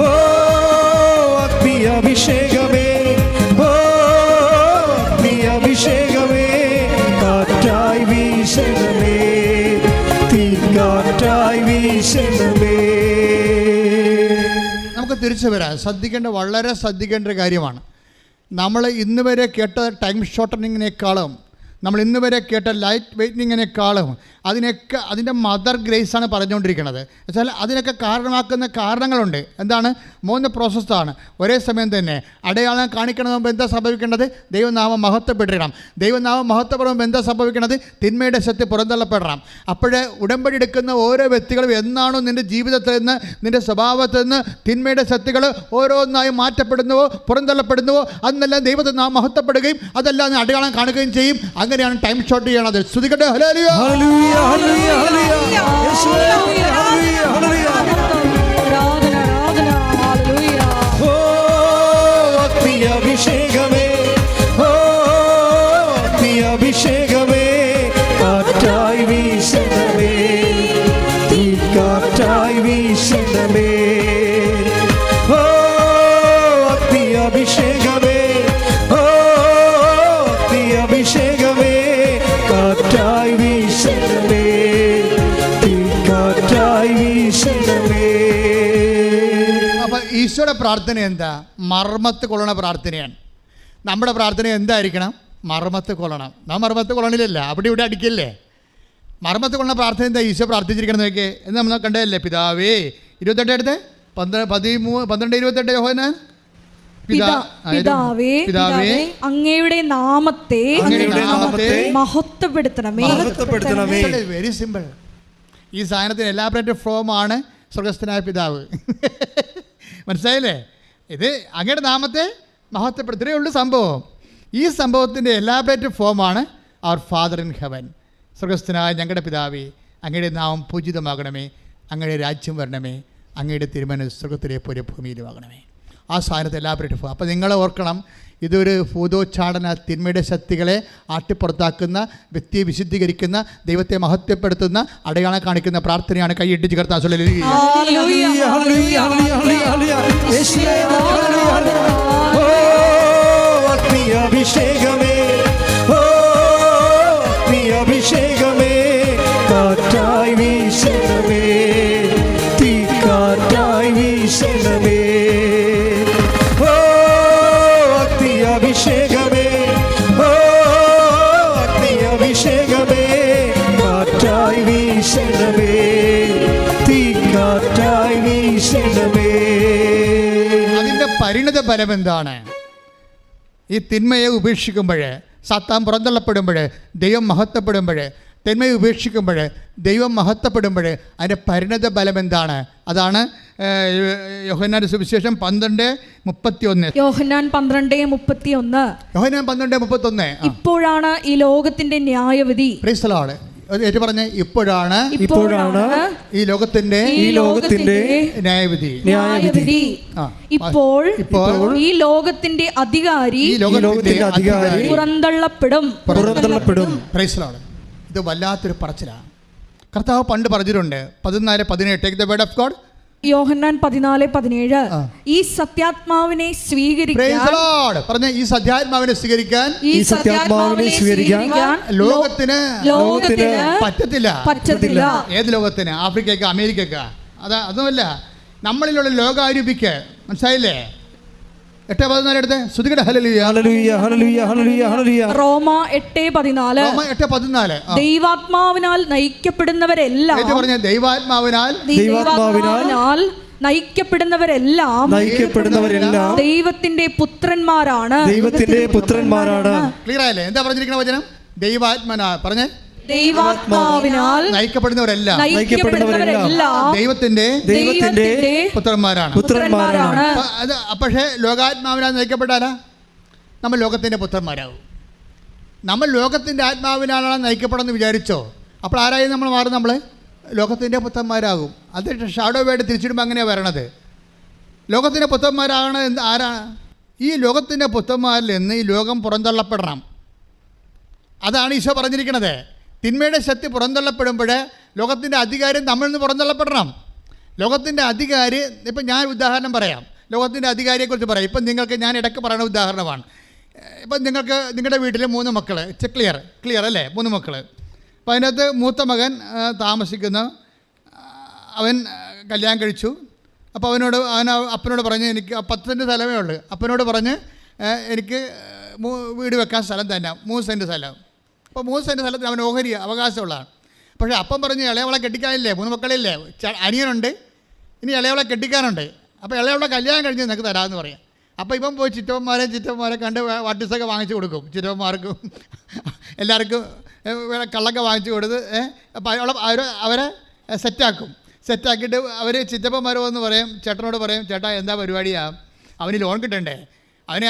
ഓ അഗ്നി അഭിഷേകമേ, ഓ അഗ്നി അഭിഷേകമേ, കാറ്റായി വീശണമേ, തീക്കാറ്റായി വീശണമേ. നമുക്ക് തിരിച്ചു വരാം. വളരെ ശ്രദ്ധിക്കേണ്ട ഒരു കാര്യമാണ്. നമ്മൾ ഇന്ന് വരെ കേട്ട ടൈം ഷോർട്ടനിങ്ങിനേക്കാളും നമ്മൾ ഇന്ന് വരെ കേട്ട ലൈറ്റ് വെയ്റ്റിങ്ങിനേക്കാളും അതിൻ്റെ മദർ ഗ്രേസാണ് പറഞ്ഞുകൊണ്ടിരിക്കുന്നത്. വെച്ചാൽ അതിനൊക്കെ കാരണമാക്കുന്ന കാരണങ്ങളുണ്ട്. എന്താണ്? 3 പ്രോസസ്സാണ്. ഒരേ സമയം തന്നെ അടയാളം കാണിക്കണമെന്ന് എന്താ സംഭവിക്കേണ്ടത്? ദൈവനാമം മഹത്വപ്പെട്ടിരണം. ദൈവനാമം മഹത്വപ്പെടുമ്പോൾ എന്താ സംഭവിക്കേണ്ടത്? തിന്മയുടെ ശക്തി പുറന്തള്ളപ്പെടണം. അപ്പോഴേ ഉടമ്പടി എടുക്കുന്ന ഓരോ വ്യക്തികളും എന്നാണോ നിൻ്റെ ജീവിതത്തിൽ നിന്ന്, നിൻ്റെ സ്വഭാവത്തിൽ നിന്ന് തിന്മയുടെ ശക്തികൾ ഓരോന്നായി മാറ്റപ്പെടുന്നുവോ പുറന്തള്ളപ്പെടുന്നുവോ അന്നെല്ലാം ദൈവത്തെ നാം മഹത്വപ്പെടുകയും അതെല്ലാം അടയാളം കാണുകയും ചെയ്യും. അങ്ങനെയാണ് ടൈം ഷോർട്ട് ചെയ്യണത്. ശ്രുതികട്ടെ. ഹല്ലേലൂയ, ഹല്ലേലൂയ, ഹല്ലേലൂയ, ഹല്ലേലൂയ, യേശുവേ, ഹല്ലേലൂയ, ഹല്ലേലൂയ. ആരാധന, ആരാധന, ഹല്ലേലൂയ. ഓ അഗ്നി അഭിഷേകമേ, ഓ അഗ്നി അഭിഷേകമേ, കാറ്റായി വീശണമേ, തീക്കാറ്റായി വീശണമേ. ഓ അഗ്നി അഭിഷേകമേ, ഓ അഗ്നി അഭിഷേകമേ, കാറ്റായി വീശണമേ, തീക്കാറ്റായി വീശണമേ. അപ്പം ഈശോയുടെ പ്രാർത്ഥന എന്താ? മർമ്മത്ത് കൊള്ളണ പ്രാർത്ഥനയാണ്. നമ്മുടെ പ്രാർത്ഥന എന്തായിരിക്കണം? മർമ്മത്ത് കൊള്ളണം. നാം മർമ്മത്ത് കൊള്ളണില്ലല്ല, അവിടെ ഇവിടെ അടിക്കല്ലേ. മർമ്മത്ത് കൊള്ളണ പ്രാർത്ഥന എന്താ ഈശോ പ്രാർത്ഥിച്ചിരിക്കണം നോക്കെ എന്ന് നമ്മൾ കണ്ടതല്ലേ? പിതാവേ 28 എടുത്ത് 12-28 യോഹന്നാൻ. പിതാവേ അങ്ങയുടെ നാമത്തെ മഹത്വപ്പെടുത്തണമേ. Very simple. ഈ സാധനത്തിന് എലാബറേറ്റഡ് ഫോമാണ് സ്വർഗസ്ഥനായ പിതാവ്. മനസ്സിലായില്ലേ? ഇത് അങ്ങയുടെ നാമത്തെ മഹത്വപ്പെടുത്തേ ഉള്ളൂ സംഭവം. ഈ സംഭവത്തിൻ്റെ എലാബറേറ്റഡ് ഫോമാണ് അവർ ഫാദർ ഇൻ ഹെവൻ. സ്വർഗസ്ഥനായ ഞങ്ങളുടെ പിതാവേ, അങ്ങയുടെ നാമം പൂജിതമാകണമേ, അങ്ങയുടെ രാജ്യം വരണമേ, അങ്ങയുടെ തിരുമനസ്സ് സ്വർഗത്തിലെ പോലെ ഭൂമിയിലുമാകണമേ. ആ സാധനത്തെ എലാബറേറ്റഡ് ഫോം. അപ്പോൾ നിങ്ങൾ ഓർക്കണം, ഇതൊരു ഭൂതോച്ചാടന, തിന്മയുടെ ശക്തികളെ ആട്ടിപ്പുറത്താക്കുന്ന, വ്യക്തിയെ വിശുദ്ധീകരിക്കുന്ന, ദൈവത്തെ മഹത്വപ്പെടുത്തുന്ന, അടയാളം കാണിക്കുന്ന പ്രാർത്ഥനയാണ്. കൈയിട്ടിച്ച് കർത്താവ് അഭിഷേകമേ, ഓ അഭിഷേകമേ, കാറ്റായി വീശണമേ, തീക്കാറ്റായി വീശണമേ. ഓ അഭിഷേകമേ, ഓ അഭിഷേകമേ, കാറ്റായി വീശണമേ, തീക്കാറ്റായി വീശണമേ. അതിൻ്റെ പരിണിത ഫലം എന്താണ്? ഈ തിന്മയെ ഉപേക്ഷിക്കുമ്പോൾ, സാത്താൻ പുറന്തള്ളപ്പെടുമ്പോൾ, ദൈവം മഹത്വപ്പെടുമ്പോൾ, തിന്മയെ ഉപേക്ഷിക്കുമ്പോൾ, ദൈവം മഹത്വപ്പെടുമ്പോൾ അതിൻ്റെ പരിണിത ഫലം എന്താണ്? അതാണ് യോഹന്നാന്റെ സുവിശേഷം 12:31. യോഹന്നാൻ 12:31. ഇപ്പോഴാണ് ഈ ലോകത്തിന്റെ ന്യായവിധി. Praise the Lord. പറഞ്ഞ ഇപ്പോഴാണ് ഈ ലോകത്തിന്റെ ന്യായവിധി. ഇപ്പോൾ ഈ ലോകത്തിന്റെ അധികാരി പുറന്തള്ളപ്പെടും. Praise the Lord. ഇത് വല്ലാത്തൊരു പറച്ചിലാണ്. കർത്താവ് പണ്ട് പറഞ്ഞിട്ടുണ്ട് 14:18. Take the word of God. യോഹന്നാൻ 14:17. ഈ സത്യാത്മാവിനെ സ്വീകരിക്കാൻ ലോകത്തിന് പറ്റത്തില്ല. ഏത് ലോകത്തിന്? ആഫ്രിക്കയ്ക്ക്, അമേരിക്കയ്ക്ക്? അതൊന്നുമല്ല, നമ്മളിലുള്ള ലോകാരൂപിക്ക്. മനസ്സിലായില്ലേ? 8:14 എടുത്ത് ശ്രുതികട. ഹല്ലേലൂയ, ഹല്ലേലൂയ, ഹല്ലേലൂയ, ഹല്ലേലൂയ, ഹല്ലേലൂയ. റോമ 8:14. ദൈവാത്മാവിനാൽ നയിക്കപ്പെടുന്നവരെല്ലാം. ദൈവാത്മാവിനാൽ നയിക്കപ്പെടുന്നവരെല്ലാം ദൈവത്തിന്റെ പുത്രന്മാരാണ്. ക്ലിയർ ആയല്ലേ? എന്താ പറഞ്ഞിരിക്കുന്ന വചനം? ദൈവാത്മനാ. പറഞ്ഞേ. ദൈവാത്മാവിനാൽ നയിക്കപ്പെടുന്നവരെല്ലാം ദൈവത്തിന്റെ പുത്രന്മാരാണ്. പക്ഷേ ലോകാത്മാവിനാൽ നയിക്കപ്പെട്ടാലാ നമ്മൾ ലോകത്തിന്റെ പുത്രന്മാരാകും. നമ്മൾ ലോകത്തിന്റെ ആത്മാവിനാലാണ് നയിക്കപ്പെടുന്നത് വിചാരിച്ചോ? അപ്പോൾ ആരായി നമ്മൾ മാറും? നമ്മൾ ലോകത്തിന്റെ പുത്രന്മാരാകും. അത് ഷാഡോ വേർഡ് തിരിച്ചിടുമ്പോൾ അങ്ങനെയാണ് വരണത്. ലോകത്തിന്റെ പുത്രന്മാരാണ്. ആരാണ് ഈ ലോകത്തിന്റെ പുത്രന്മാരിൽ നിന്ന്? ഈ ലോകം പുറന്തള്ളപ്പെടണം. അതാണ് ഈശോ പറഞ്ഞിരിക്കുന്നത്. തിന്മയുടെ ശക്തി പുറന്തള്ളപ്പെടുമ്പോൾ ലോകത്തിൻ്റെ അധികാരം നമ്മളിൽ നിന്ന് പുറന്തള്ളപ്പെടണം. ലോകത്തിൻ്റെ അധികാരി, ഇപ്പം ഞാൻ ഉദാഹരണം പറയാം, ലോകത്തിൻ്റെ അധികാരിയെക്കുറിച്ച് പറയാം. ഇപ്പം നിങ്ങൾക്ക് ഞാൻ ഇടയ്ക്ക് പറയുന്ന ഉദാഹരണമാണ്. ഇപ്പം നിങ്ങൾക്ക് നിങ്ങളുടെ വീട്ടിൽ 3 മക്കൾ, ക്ലിയർ അല്ലേ, 3 മക്കൾ. അപ്പം അതിനകത്ത് മൂത്ത മകൻ താമസിക്കുന്ന, അവൻ കല്യാണം കഴിച്ചു. അപ്പോൾ അപ്പനോട് പറഞ്ഞ് എനിക്ക് 10 സെൻറ്റ് സ്ഥലമേ ഉള്ളൂ. അപ്പനോട് പറഞ്ഞ് എനിക്ക് വീട് വെക്കാൻ സ്ഥലം തന്നെ 3 സെൻറ്റ് സ്ഥലം. അപ്പോൾ 3 സെൻറ്റ് സ്ഥലത്തിന് അവൻ ഓഹരി അവകാശമുള്ളതാണ്. പക്ഷേ അപ്പം പറഞ്ഞ് ഇളയവളെ കെട്ടിക്കാനില്ലേ, 3 മക്കളില്ലേ, അനിയനുണ്ട്, ഇനി ഇളയവളെ കെട്ടിക്കാനുണ്ട്. അപ്പോൾ ഇളയവളെ കല്യാണം കഴിഞ്ഞ് നിനക്ക് തരാമെന്ന് പറയാം. അപ്പോൾ ഇപ്പം പോയി ചിറ്റവന്മാരെ കണ്ട് വാട്ടിസൊക്കെ വാങ്ങിച്ചു കൊടുക്കും. ചിറ്റവന്മാർക്കും എല്ലാവർക്കും കള്ളൊക്കെ വാങ്ങിച്ചു കൊടുത്ത് അപ്പോൾ അവരെ സെറ്റാക്കിയിട്ട് അവർ ചിറ്റപ്പന്മാർ വന്ന് പറയും, ചേട്ടനോട് പറയും, ചേട്ടാ എന്താ പരിപാടിയാണ്, അവന് ലോൺ കിട്ടണ്ടേ,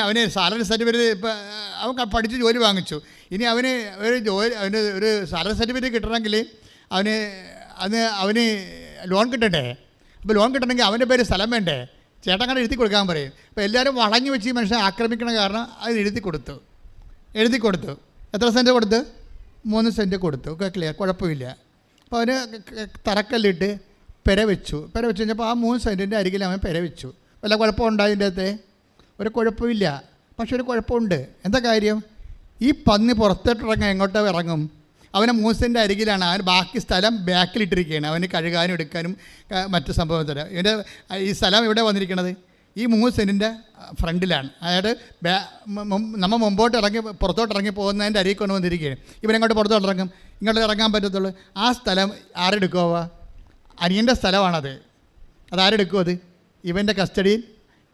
അവന് സാലറി സർട്ടിഫിക്കറ്റ്, ഇപ്പം അവൻ പഠിച്ച് ജോലി വാങ്ങിച്ചു, ഇനി അവന് ഒരു സാലറി സർട്ടിഫിക്കറ്റ് കിട്ടണമെങ്കിൽ അവന് ലോൺ കിട്ടണ്ടേ. അപ്പോൾ ലോൺ കിട്ടണമെങ്കിൽ അവൻ്റെ പേര് സ്ഥലം വേണ്ടേ, ചേട്ടൻ കണ്ട് എഴുതി കൊടുക്കാൻ പറയും. അപ്പോൾ എല്ലാവരും വളഞ്ഞു വെച്ച് ഈ മനുഷ്യനെ ആക്രമിക്കണ കാരണം അത് എഴുതി കൊടുത്തു. എത്ര സെൻറ്റ് കൊടുത്ത്? 3 സെൻറ്റ് കൊടുത്തു. ക്ലിയർ, കുഴപ്പമില്ല. അപ്പോൾ അവന് തറക്കല്ലിട്ട് പെര വെച്ചു കഴിഞ്ഞപ്പോൾ ആ 3 സെൻറ്റിൻ്റെ അരികിൽ അവൻ പെര വെച്ചു. വല്ല കുഴപ്പമുണ്ടായി അതിൻ്റെ അകത്തെ? ഒരു കുഴപ്പമില്ല. പക്ഷെ ഒരു കുഴപ്പമുണ്ട്. എന്താ കാര്യം? ഈ പന്നി പുറത്തോട്ടിറങ്ങാൻ എങ്ങോട്ടോ ഇറങ്ങും. അവനെ 3 സെൻറ്റ് അരികിലാണ്, അവന് ബാക്കി സ്ഥലം ബാക്കിലിട്ടിരിക്കുകയാണ്, അവന് കഴുകാനും എടുക്കാനും മറ്റ് സംഭവത്തിൽ. ഇവൻ്റെ ഈ സ്ഥലം ഇവിടെ വന്നിരിക്കുന്നത് ഈ 3 സെൻറ്റിൻ്റെ ഫ്രണ്ടിലാണ്. അതായത് നമ്മൾ മുമ്പോട്ട് ഇറങ്ങി പുറത്തോട്ട് ഇറങ്ങി പോകുന്നതിൻ്റെ അരികിൽ കൊണ്ട് വന്നിരിക്കുകയാണ്. ഇവനെങ്ങോട്ട് പുറത്തോട്ട് ഇറങ്ങും, ഇങ്ങോട്ട് ഇറങ്ങാൻ പറ്റത്തുള്ളൂ. ആ സ്ഥലം ആരെടുക്കുമോ? അനിയൻ്റെ സ്ഥലമാണത്. അതാരെടുക്കും? അത് ഇവൻ്റെ കസ്റ്റഡിയിൽ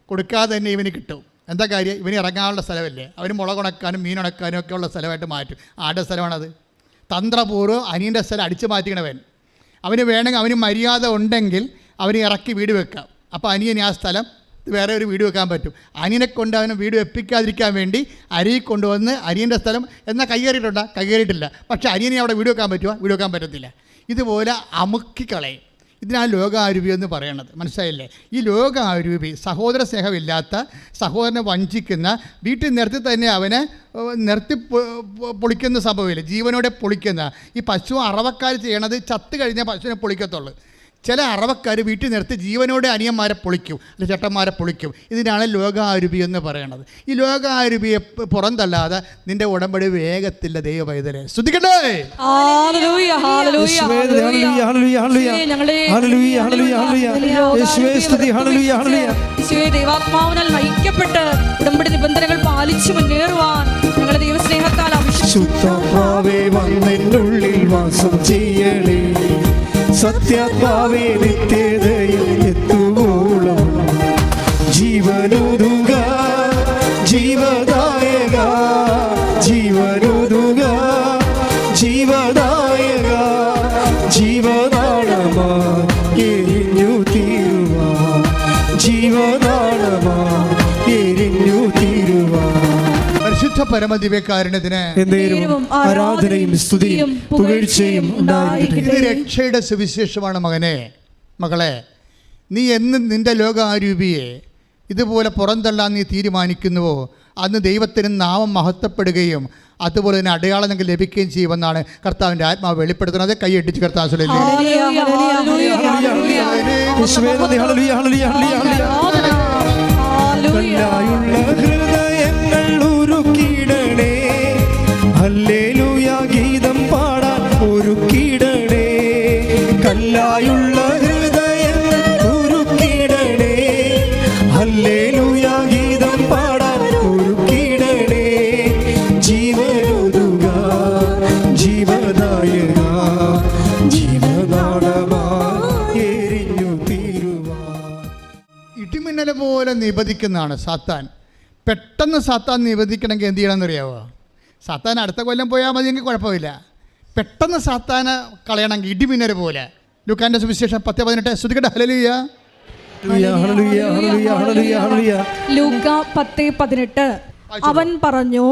കൊടുക്കാതെ തന്നെ ഇവന് കിട്ടും. എന്താ കാര്യം? ഇവന് ഇറങ്ങാനുള്ള സ്ഥലമല്ലേ, അവന് മുളകുണക്കാനും മീനുണക്കാനും ഒക്കെ ഉള്ള സ്ഥലമായിട്ട് മാറ്റും. ആരുടെ സ്ഥലമാണത്? തന്ത്രപൂർവ്വം അനിയൻ്റെ സ്ഥലം അടിച്ചു മാറ്റിക്കണവൻ. അവന് വേണമെങ്കിൽ, അവന് മര്യാദ ഉണ്ടെങ്കിൽ അവന് ഇറക്കി വീട് വെക്കാം. അപ്പോൾ അനിയന് ആ സ്ഥലം വേറെ ഒരു വീട് വെക്കാൻ പറ്റും. അനിയനെ കൊണ്ട് അവനെ വീട് വെപ്പിക്കാതിരിക്കാൻ വേണ്ടി അരിയിൽ കൊണ്ടുവന്ന് അനിയൻ്റെ സ്ഥലം എന്നാൽ കൈകേറിയിട്ടില്ല. പക്ഷേ അനിയനെ അവിടെ വീട് വെക്കാൻ പറ്റുമോ? വീട് വെക്കാൻ പറ്റത്തില്ല. ഇതുപോലെ അമുക്കിക്കളയും. ഇതിനാണ് ലോകാരൂപി എന്ന് പറയണത്. മനസ്സിലായില്ലേ? ഈ ലോകാരൂപി സഹോദര സ്നേഹമില്ലാത്ത, സഹോദരനെ വഞ്ചിക്കുന്ന, വീട്ടിൽ നിർത്തി തന്നെ അവനെ പൊളിക്കുന്ന സംഭവമില്ല, ജീവനോടെ പൊളിക്കുന്ന. ഈ പശു അറവക്കാർ ചെയ്യണത് ചത്ത് കഴിഞ്ഞാൽ പശുവിനെ പൊളിക്കത്തുള്ളൂ. ചില അറവക്കാർ വീട്ടിൽ നിർത്തി ജീവനോടെ അനിയന്മാരെ പൊളിക്കും, അല്ലെങ്കിൽ ചേട്ടന്മാരെ പൊളിക്കും. ഇതിനാണ് ലോകാരൂപി എന്ന് പറയണത്. ഈ ലോകാരൂപിയെ പുറന്തല്ലാതെ നിന്റെ ഉടമ്പടി വേഗത്തില്ല. ദൈവ പൈതലെ സ്തുതിക്കട്ടെ. ദൈവാത്മാവിനാൽ നയിക്കപ്പെട്ട് ഉടമ്പടി നിബന്ധനകൾ പാലിച്ചു മുന്നേറുവാൻ ഞങ്ങളുടെ ദൈവസ്നേഹത്താൽ ശുദ്ധാത്മാവേ വന്നെന്നുള്ളിൽ വാസം ചെയ്യണേ, സത്യാത്മാവേ നിത്യതയിൽ എത്തുവോളം ജീവനുതുക ജീവദായക, ജീവനുതുക ജീവദായക, ജീവനാളമാ എരിഞ്ഞു തീരുവാ, ജീവനാളമാ എരിഞ്ഞു തീരുവാ. പരിശുദ്ധ പരമദിവ്യകാരുണ്യത്തിന് ആരാധനയും സ്തുതിയും പുകഴ്ചയും ഉണ്ടായിരിക്കട്ടെ. ഇത് രക്ഷയുടെ സുവിശേഷമാണ്. മകളെ, നീ എന്ന് നിന്റെ ലോകാരൂപിയെ ഇതുപോലെ പുറന്തള്ളാൻ നീ തീരുമാനിക്കുന്നുവോ, അന്ന് ദൈവത്തിന് നാമം മഹത്വപ്പെടുകയും അതുപോലെ തന്നെ അടയാളം നിങ്ങൾക്ക് ലഭിക്കുകയും ചെയ്യുമെന്നാണ് കർത്താവിൻ്റെ ആത്മാവ് വെളിപ്പെടുത്തുന്നത്. കൈയടിച്ച് കർത്താവ് ഒരുക്കിടണേ, ഹല്ലേലൂയ ഗീതം പാടാൻ ഒരുക്കിടണേ, കല്ലായുള്ള ഹൃദയങ്ങൾ ഒരുക്കിടണേ, ഹല്ലേലൂയ ഗീതം പാടാൻ ഒരുക്കിടണേ, ജീവനുതുക ജീവദായക, ജീവനാളമായി എരിഞ്ഞു തീരുവാ. ഇടിമിന്നൽ പോലെ നിബന്ധിക്കുന്നതാണ് സാത്താൻ. പെട്ടെന്ന് സാത്താൻ നിബന്ധിക്കണമെങ്കിൽ എന്ത് ചെയ്യണമെന്ന് അറിയാവോ? സാത്താൻ അടുത്ത കൊല്ലം പോയാൽ മതിയെങ്കിൽ കുഴപ്പമില്ല. പെട്ടെന്ന് സാത്താനെ കളയണമെങ്കിൽ ഇടിമിന്നൽ പോലെ. ലൂക്കാന്റെ സുവിശേഷം 10:18 ശ്രുതികട്ടെ. ഹല്ലേലൂയ. ലൂക്ക 10:18 അവൻ പറഞ്ഞു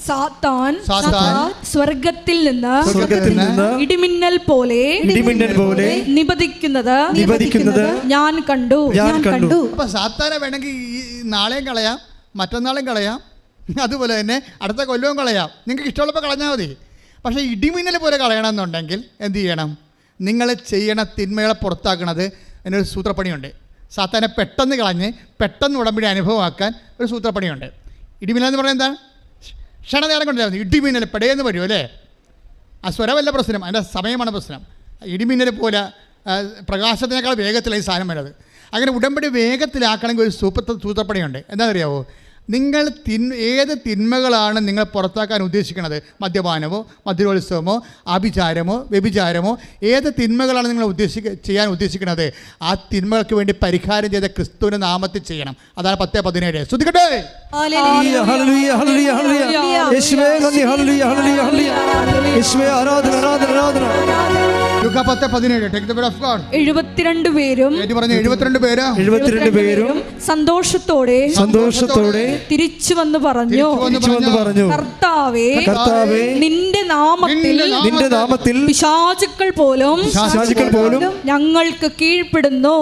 സാത്താൻ സ്വർഗത്തിൽ നിന്ന് ഇടിമിന്നൽ പോലെ നിബന്ധിക്കുന്നത് ഞാൻ കണ്ടു. അപ്പൊ സാത്താനെ വേണമെങ്കിൽ നാളെയും കളയാം, മറ്റന്നാളും കളയാം, അതുപോലെ തന്നെ അടുത്ത കൊല്ലവും കളയാം. നിങ്ങൾക്ക് ഇഷ്ടമുള്ളപ്പോൾ കളഞ്ഞാൽ മതി. പക്ഷേ ഇടിമിന്നൽ പോലെ കളയണമെന്നുണ്ടെങ്കിൽ എന്ത് ചെയ്യണം? നിങ്ങൾ ചെയ്യണ തിന്മകളെ പുറത്താക്കണത് എന്നൊരു സൂത്രപ്പണിയുണ്ട്. സാത്താനെ പെട്ടെന്ന് കളഞ്ഞ് പെട്ടെന്ന് ഉടമ്പടി അനുഭവമാക്കാൻ ഒരു സൂത്രപ്പണിയുണ്ട്. ഇടിമിന്നൽ എന്ന് പറയുന്നത് എന്താണ്? ക്ഷണനേരം കൊണ്ടായിരുന്നു. ഇടിമിന്നൽ പെടയെന്ന് വരും അല്ലേ? ആ സ്വരമല്ല പ്രശ്നം, അതിൻ്റെ സമയമാണ് പ്രശ്നം. ഇടിമിന്നൽ പോലെ പ്രകാശത്തിനേക്കാൾ വേഗത്തിലായി സാധനം വരുന്നത്. അങ്ങനെ ഉടമ്പടി വേഗത്തിലാക്കണമെങ്കിൽ ഒരു സൂത്രപ്പണിയുണ്ട്. എന്താണെന്നറിയാവോ? നിങ്ങൾ ഏത് തിന്മകളാണ് നിങ്ങൾ പുറത്താക്കാൻ ഉദ്ദേശിക്കുന്നത്? മദ്യപാനമോ മദ്യോത്സവമോ ആഭിചാരമോ വ്യഭിചാരമോ ഏത് തിന്മകളാണ് നിങ്ങൾ ചെയ്യാൻ ഉദ്ദേശിക്കുന്നത്? ആ തിന്മകൾക്ക് വേണ്ടി പരിഹാരം ചെയ്ത ക്രിസ്തുവിൻ്റെ നാമത്തിൽ ചെയ്യണം. അതാണ് 10:17. ശ്രദ്ധിക്കട്ടെ. Luka 10:17. Take the word of God. 72 പേരും 72 പേരും സന്തോഷത്തോടെ തിരിച്ചു വന്ന് പറഞ്ഞു, കർത്താവേ, നിന്റെ നാമത്തിൽ പിശാചുക്കൾ പോലും ഞങ്ങൾക്ക് കീഴ്പ്പെടുന്നു.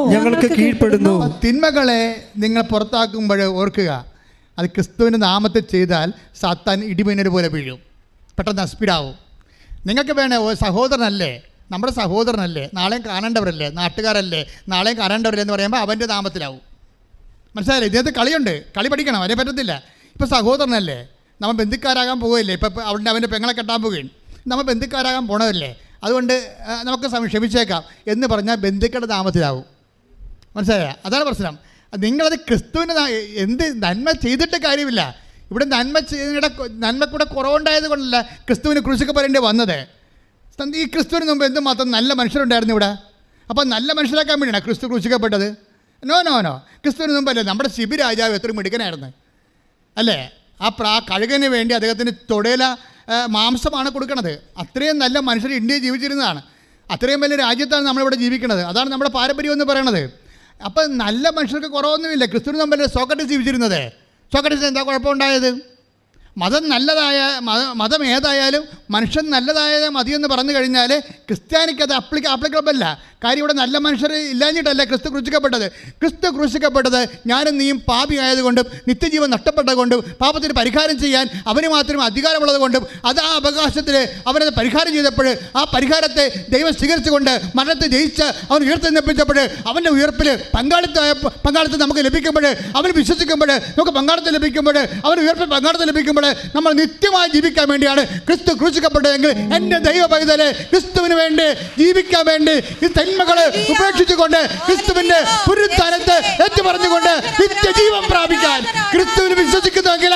തിന്മകളെ നിങ്ങൾ പുറത്താക്കുമ്പോൾ ഓർക്കുക, അത് ക്രിസ്തുവിൻ്റെ നാമത്തിൽ ചെയ്താൽ സാത്താൻ ഇടിമിന്നൽ പോലെ വീഴും, പെട്ടെന്ന് സ്പീഡാവും. നിങ്ങൾക്ക് വേണേ സഹോദരനല്ലേ, നമ്മുടെ സഹോദരനല്ലേ, നാളെയും കാണേണ്ടവരല്ലേ, നാട്ടുകാരല്ലേ, നാളെയും കാണേണ്ടവരല്ലേ എന്ന് പറയുമ്പോൾ അവൻ്റെ നാമത്തിലാവും. മനസ്സിലായില്ലേ? ഇതിനകത്ത് കളിയുണ്ട്, കളി പഠിക്കണം, അതിനെ പറ്റത്തില്ല. ഇപ്പോൾ സഹോദരനല്ലേ, നമ്മൾ ബന്ധുക്കാരാകാൻ പോവുകയല്ലേ, ഇപ്പോൾ അവൻ്റെ പെങ്ങളെ കെട്ടാൻ പോവുകയും നമ്മൾ ബന്ധുക്കാരാകാൻ പോണതല്ലേ, അതുകൊണ്ട് നമുക്ക് ക്ഷമിച്ചേക്കാം എന്ന് പറഞ്ഞാൽ ബന്ധുക്കളുടെ നാമത്തിലാവും. മനസ്സിലായോ? അതാണ് പ്രശ്നം. നിങ്ങളത് ക്രിസ്തുവിൻ്റെ എന്ത് നന്മ ചെയ്തിട്ട് കാര്യമില്ല. ഇവിടെ നന്മ കൂടെ കുറവുണ്ടായത് കൊണ്ടല്ല ക്രിസ്തുവിന് ക്രൂശിക്കപ്പെടേണ്ടി വന്നത്. ഈ ക്രിസ്തുവിന് മുമ്പ് എന്തുമാത്രം നല്ല മനുഷ്യരുണ്ടായിരുന്നു ഇവിടെ. അപ്പോൾ നല്ല മനുഷ്യരാക്കാൻ വേണ്ടിയാണ് ക്രിസ്തു ക്രൂശിക്കപ്പെട്ടത്? നോ. ക്രിസ്തുവിന് മുമ്പല്ലേ നമ്മുടെ ശിബി രാജാവ് എത്ര മിടുക്കനായിരുന്നു അല്ലേ? ആ കഴുകന് വേണ്ടി അദ്ദേഹത്തിന് തൊടയില മാംസമാണ് കൊടുക്കണത്. അത്രയും നല്ല മനുഷ്യർ ഇന്ത്യയിൽ ജീവിച്ചിരുന്നതാണ്. അത്രയും വലിയ രാജ്യത്താണ് നമ്മളിവിടെ ജീവിക്കുന്നത്. അതാണ് നമ്മുടെ പാരമ്പര്യം എന്ന് പറയണത്. അപ്പം നല്ല മനുഷ്യർക്ക് കുറവൊന്നുമില്ല. ക്രിസ്തുവിന് മുമ്പല്ലേ സോക്രട്ടീസ് ജീവിച്ചിരുന്നത്. സോക്രട്ടീസിന് എന്താ കുഴപ്പമുണ്ടായത്? മതം ഏതായാലും മനുഷ്യൻ നല്ലതായത് മതിയെന്ന് പറഞ്ഞു കഴിഞ്ഞാൽ ക്രിസ്ത്യാനിക്ക് അത് ആപ്ലിക്കബിൾ അല്ല. കാര്യം ഇവിടെ നല്ല മനുഷ്യർ ഇല്ലാഞ്ഞിട്ടല്ല ക്രിസ്തു ക്രൂശിക്കപ്പെട്ടത്. ക്രിസ്തു ക്രൂശിക്കപ്പെട്ടത് ഞാനും നീയും പാപിയായതുകൊണ്ടും നിത്യജീവൻ നഷ്ടപ്പെട്ടതുകൊണ്ടും പാപത്തിന് പരിഹാരം ചെയ്യാൻ അവന് മാത്രം അധികാരമുള്ളത് കൊണ്ടും അത് ആ അവകാശത്തിൽ അവനത് പരിഹാരം ചെയ്തപ്പോൾ ആ പരിഹാരത്തെ ദൈവം സ്വീകരിച്ചുകൊണ്ട് മരണത്തെ ജയിച്ച് അവൻ ഉയർത്തെഴുന്നേൽപ്പിച്ചപ്പോൾ അവൻ്റെ ഉയർപ്പിൽ പങ്കാളിത്തം നമുക്ക് ലഭിക്കുമ്പോൾ, അവൻ വിശ്വസിക്കുമ്പോൾ നമുക്ക് പങ്കാളിത്തം ലഭിക്കുമ്പോൾ, അവൻ ഉയർപ്പിൽ പങ്കാളിത്തം ലഭിക്കുമ്പോൾ നമ്മൾ നിത്യമായി ജീവിക്കാൻ വേണ്ടിയാണ് ക്രിസ്തു ക്രൂശിക്കപ്പെട്ടതെങ്കിൽ എൻ്റെ ദൈവ പൈതലെ ക്രിസ്തുവിന് വേണ്ടി ജീവിക്കാൻ വേണ്ടി ഈ തിന്മകളെ ഉപേക്ഷിച്ചുകൊണ്ട് ക്രിസ്തുവിന്റെ പുനരുത്ഥാനത്തെ ഏറ്റുപറഞ്ഞുകൊണ്ട് നിത്യജീവൻ പ്രാപിക്കാൻ ക്രിസ്തുവിന് വിശ്വസിക്കുന്നുവെങ്കിൽ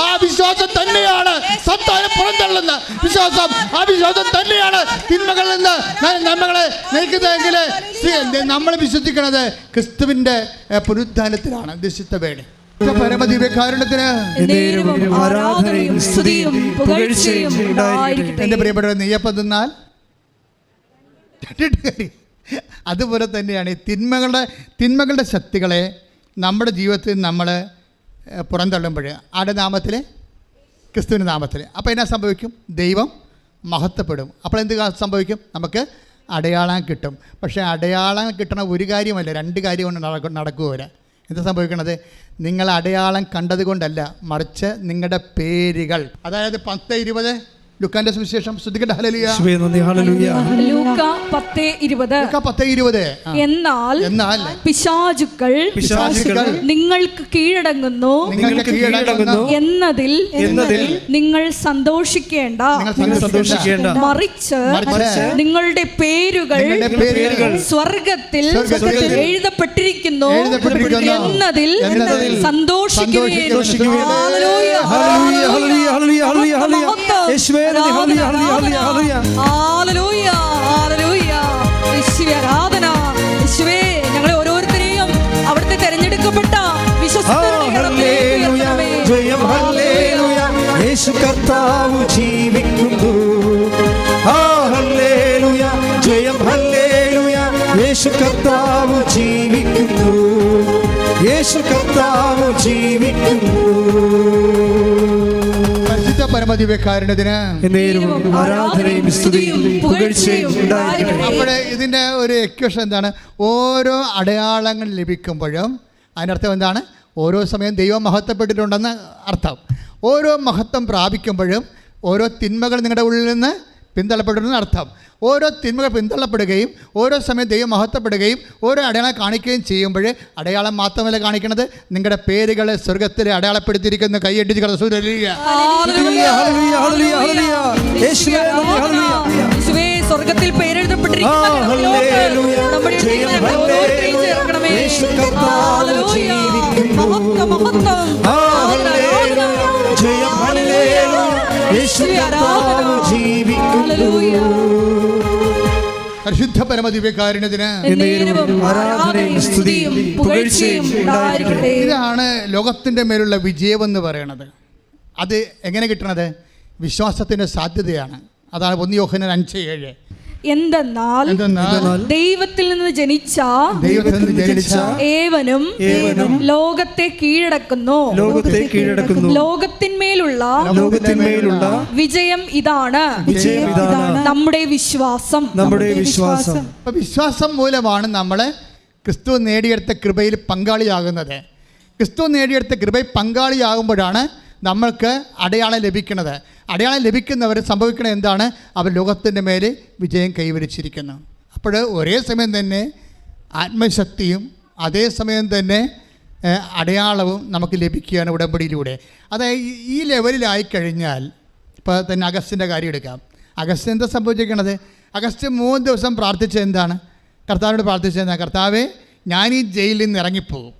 ആ വിശ്വാസം തന്നെയാണ് സത്താനെ പുറന്തള്ളുന്ന വിശ്വാസം. ആ വിശ്വാസം തന്നെയാണ് തിന്മകളിൽ നിന്ന് നന്മകളെ നയിക്കുന്നതെങ്കിൽ നമ്മൾ വിശ്വസിക്കുന്നത് ക്രിസ്തുവിന്റെ പുനരുത്ഥാനത്തിലാണ്. ദിശിത്ത വേണ്ടി എന്റെ പ്രിയപ്പെട്ടവർ, നെയ്യപ്പം തിന്നാൽ അതുപോലെ തന്നെയാണ് ഈ തിന്മകളുടെ ശക്തികളെ നമ്മുടെ ജീവിതത്തിൽ നമ്മൾ പുറന്തള്ളുമ്പോൾ ആരുടെ നാമത്തിൽ? ക്രിസ്തുവിൻ്റെ നാമത്തിൽ. അപ്പോൾ എന്നാ സംഭവിക്കും? ദൈവം മഹത്വപ്പെടും. അപ്പോൾ എന്ത് സംഭവിക്കും? നമുക്ക് അടയാളം കിട്ടും. പക്ഷേ അടയാളം കിട്ടണ ഒരു കാര്യമല്ല, 2 കാര്യം കൊണ്ട് നടക്കുകയില്ല. എന്താ സംഭവിക്കണത്? നിങ്ങൾ അടയാളം കണ്ടത് കൊണ്ടല്ല, മറിച്ച് നിങ്ങളുടെ പേരുകൾ. അതായത് 10:20 ലൂക്കാന്റെ സുവിശേഷം. ശ്രദ്ധിക്കട്ടെ. ഹല്ലേലൂയ. ലൂക്കാ 10:20. എന്നാൽ പിശാചുക്കൾ നിങ്ങൾക്ക് കീഴടങ്ങുന്നു എന്നതിൽ നിങ്ങൾ സന്തോഷിക്കേണ്ട, മറിച്ച് നിങ്ങളുടെ പേരുകൾ സ്വർഗത്തിൽ എഴുതപ്പെട്ടിരിക്കുന്നു എന്നതിൽ സന്തോഷിക്കുകയും. ഞങ്ങളെ ഓരോരുത്തരെയും അവിടുത്തെ തെരഞ്ഞെടുക്കപ്പെട്ട യേശു കർത്താവ് ജീവിക്കുന്നു. ഹല്ലേലൂയ, ജയം ഹല്ലേലൂയ. യേശു കർത്താവ് ജീവിക്കുന്നു. യേശു കർത്താവ് ജീവിക്കുന്നു. പരമദിവ്യകാരുണ്യത്തിന് ആരാധനയും സ്തുതിയും പുകഴ്ചയും ഉണ്ടായിരിക്കട്ടെ. അവിടെ ഇതിൻ്റെ ഒരു എക്വേഷൻ എന്താണ്? ഓരോ അടയാളങ്ങൾ ലഭിക്കുമ്പോഴും അതിനർത്ഥം എന്താണ്? ഓരോ സമയം ദൈവം മഹത്വപ്പെട്ടിട്ടുണ്ടെന്ന് അർത്ഥം. ഓരോ മഹത്വം പ്രാപിക്കുമ്പോഴും ഓരോ തിന്മകൾ നിങ്ങളുടെ ഉള്ളിൽ നിന്ന് പിന്തള്ളപ്പെടുന്ന അർത്ഥം. ഓരോ തിന്മകൾ പിന്തള്ളപ്പെടുകയും ഓരോ സമയം ദൈവം മഹത്വപ്പെടുകയും ഓരോ അടയാളം കാണിക്കുകയും ചെയ്യുമ്പോൾ അടയാളം മാത്രമല്ല കാണിക്കുന്നത്, നിങ്ങളുടെ പേരുകളെ സ്വർഗത്തിൽ അടയാളപ്പെടുത്തിയിരിക്കുന്ന കൈയടിച്ച് സ്വർഗത്തിൽ പരിശുദ്ധ പരമദിവ്യകാരുണ്യത്തിന് ഇതാണ് ലോകത്തിൻ്റെ മേലുള്ള വിജയമെന്ന് പറയണത്. അത് എങ്ങനെ കിട്ടണത്? വിശ്വാസത്തിൻ്റെ സാധ്യതയാണ്. അതാണ് 1 യോഹന്നാൻ 5:7. എന്തെന്നാൽ ദൈവത്തിൽ നിന്ന് ജനിച്ച ഏവനും ലോകത്തെ കീഴടക്കുന്നു. ലോകത്തിന്മേലുള്ള വിജയം ഇതാണ് നമ്മുടെ വിശ്വാസം. വിശ്വാസം മൂലമാണ് നമ്മൾ ക്രിസ്തു നേടിയെടുത്ത കൃപയിൽ പങ്കാളിയാകുന്നത്. ക്രിസ്തു നേടിയെടുത്ത കൃപയിൽ പങ്കാളിയാകുമ്പോഴാണ് നമ്മൾക്ക് അടയാളം ലഭിക്കുന്നത്. അടയാളം ലഭിക്കുന്നവർ സംഭവിക്കുന്നത് എന്താണ്? അവർ ലോകത്തിൻ്റെ മേലെ വിജയം കൈവരിച്ചിരിക്കുന്നു. അപ്പോൾ ഒരേ സമയം തന്നെ ആത്മശക്തിയും അതേസമയം തന്നെ അടയാളവും നമുക്ക് ലഭിക്കുകയാണ് ഉടമ്പടിയിലൂടെ. അതായത് ഈ ലെവലിലായിക്കഴിഞ്ഞാൽ, ഇപ്പോൾ തന്നെ അഗസ്റ്റിൻ്റെ കാര്യം എടുക്കാം. അഗസ്റ്റിന് എന്താ സംഭവിച്ചിരിക്കുന്നത്? അഗസ്റ്റ് 3 ദിവസം പ്രാർത്ഥിച്ചത് എന്താണ്? കർത്താവിനോട് പ്രാർത്ഥിച്ചത് എന്താണ്? കർത്താവേ, ഞാൻ ഈ ജയിലിൽ നിന്ന് ഇറങ്ങിപ്പോകും,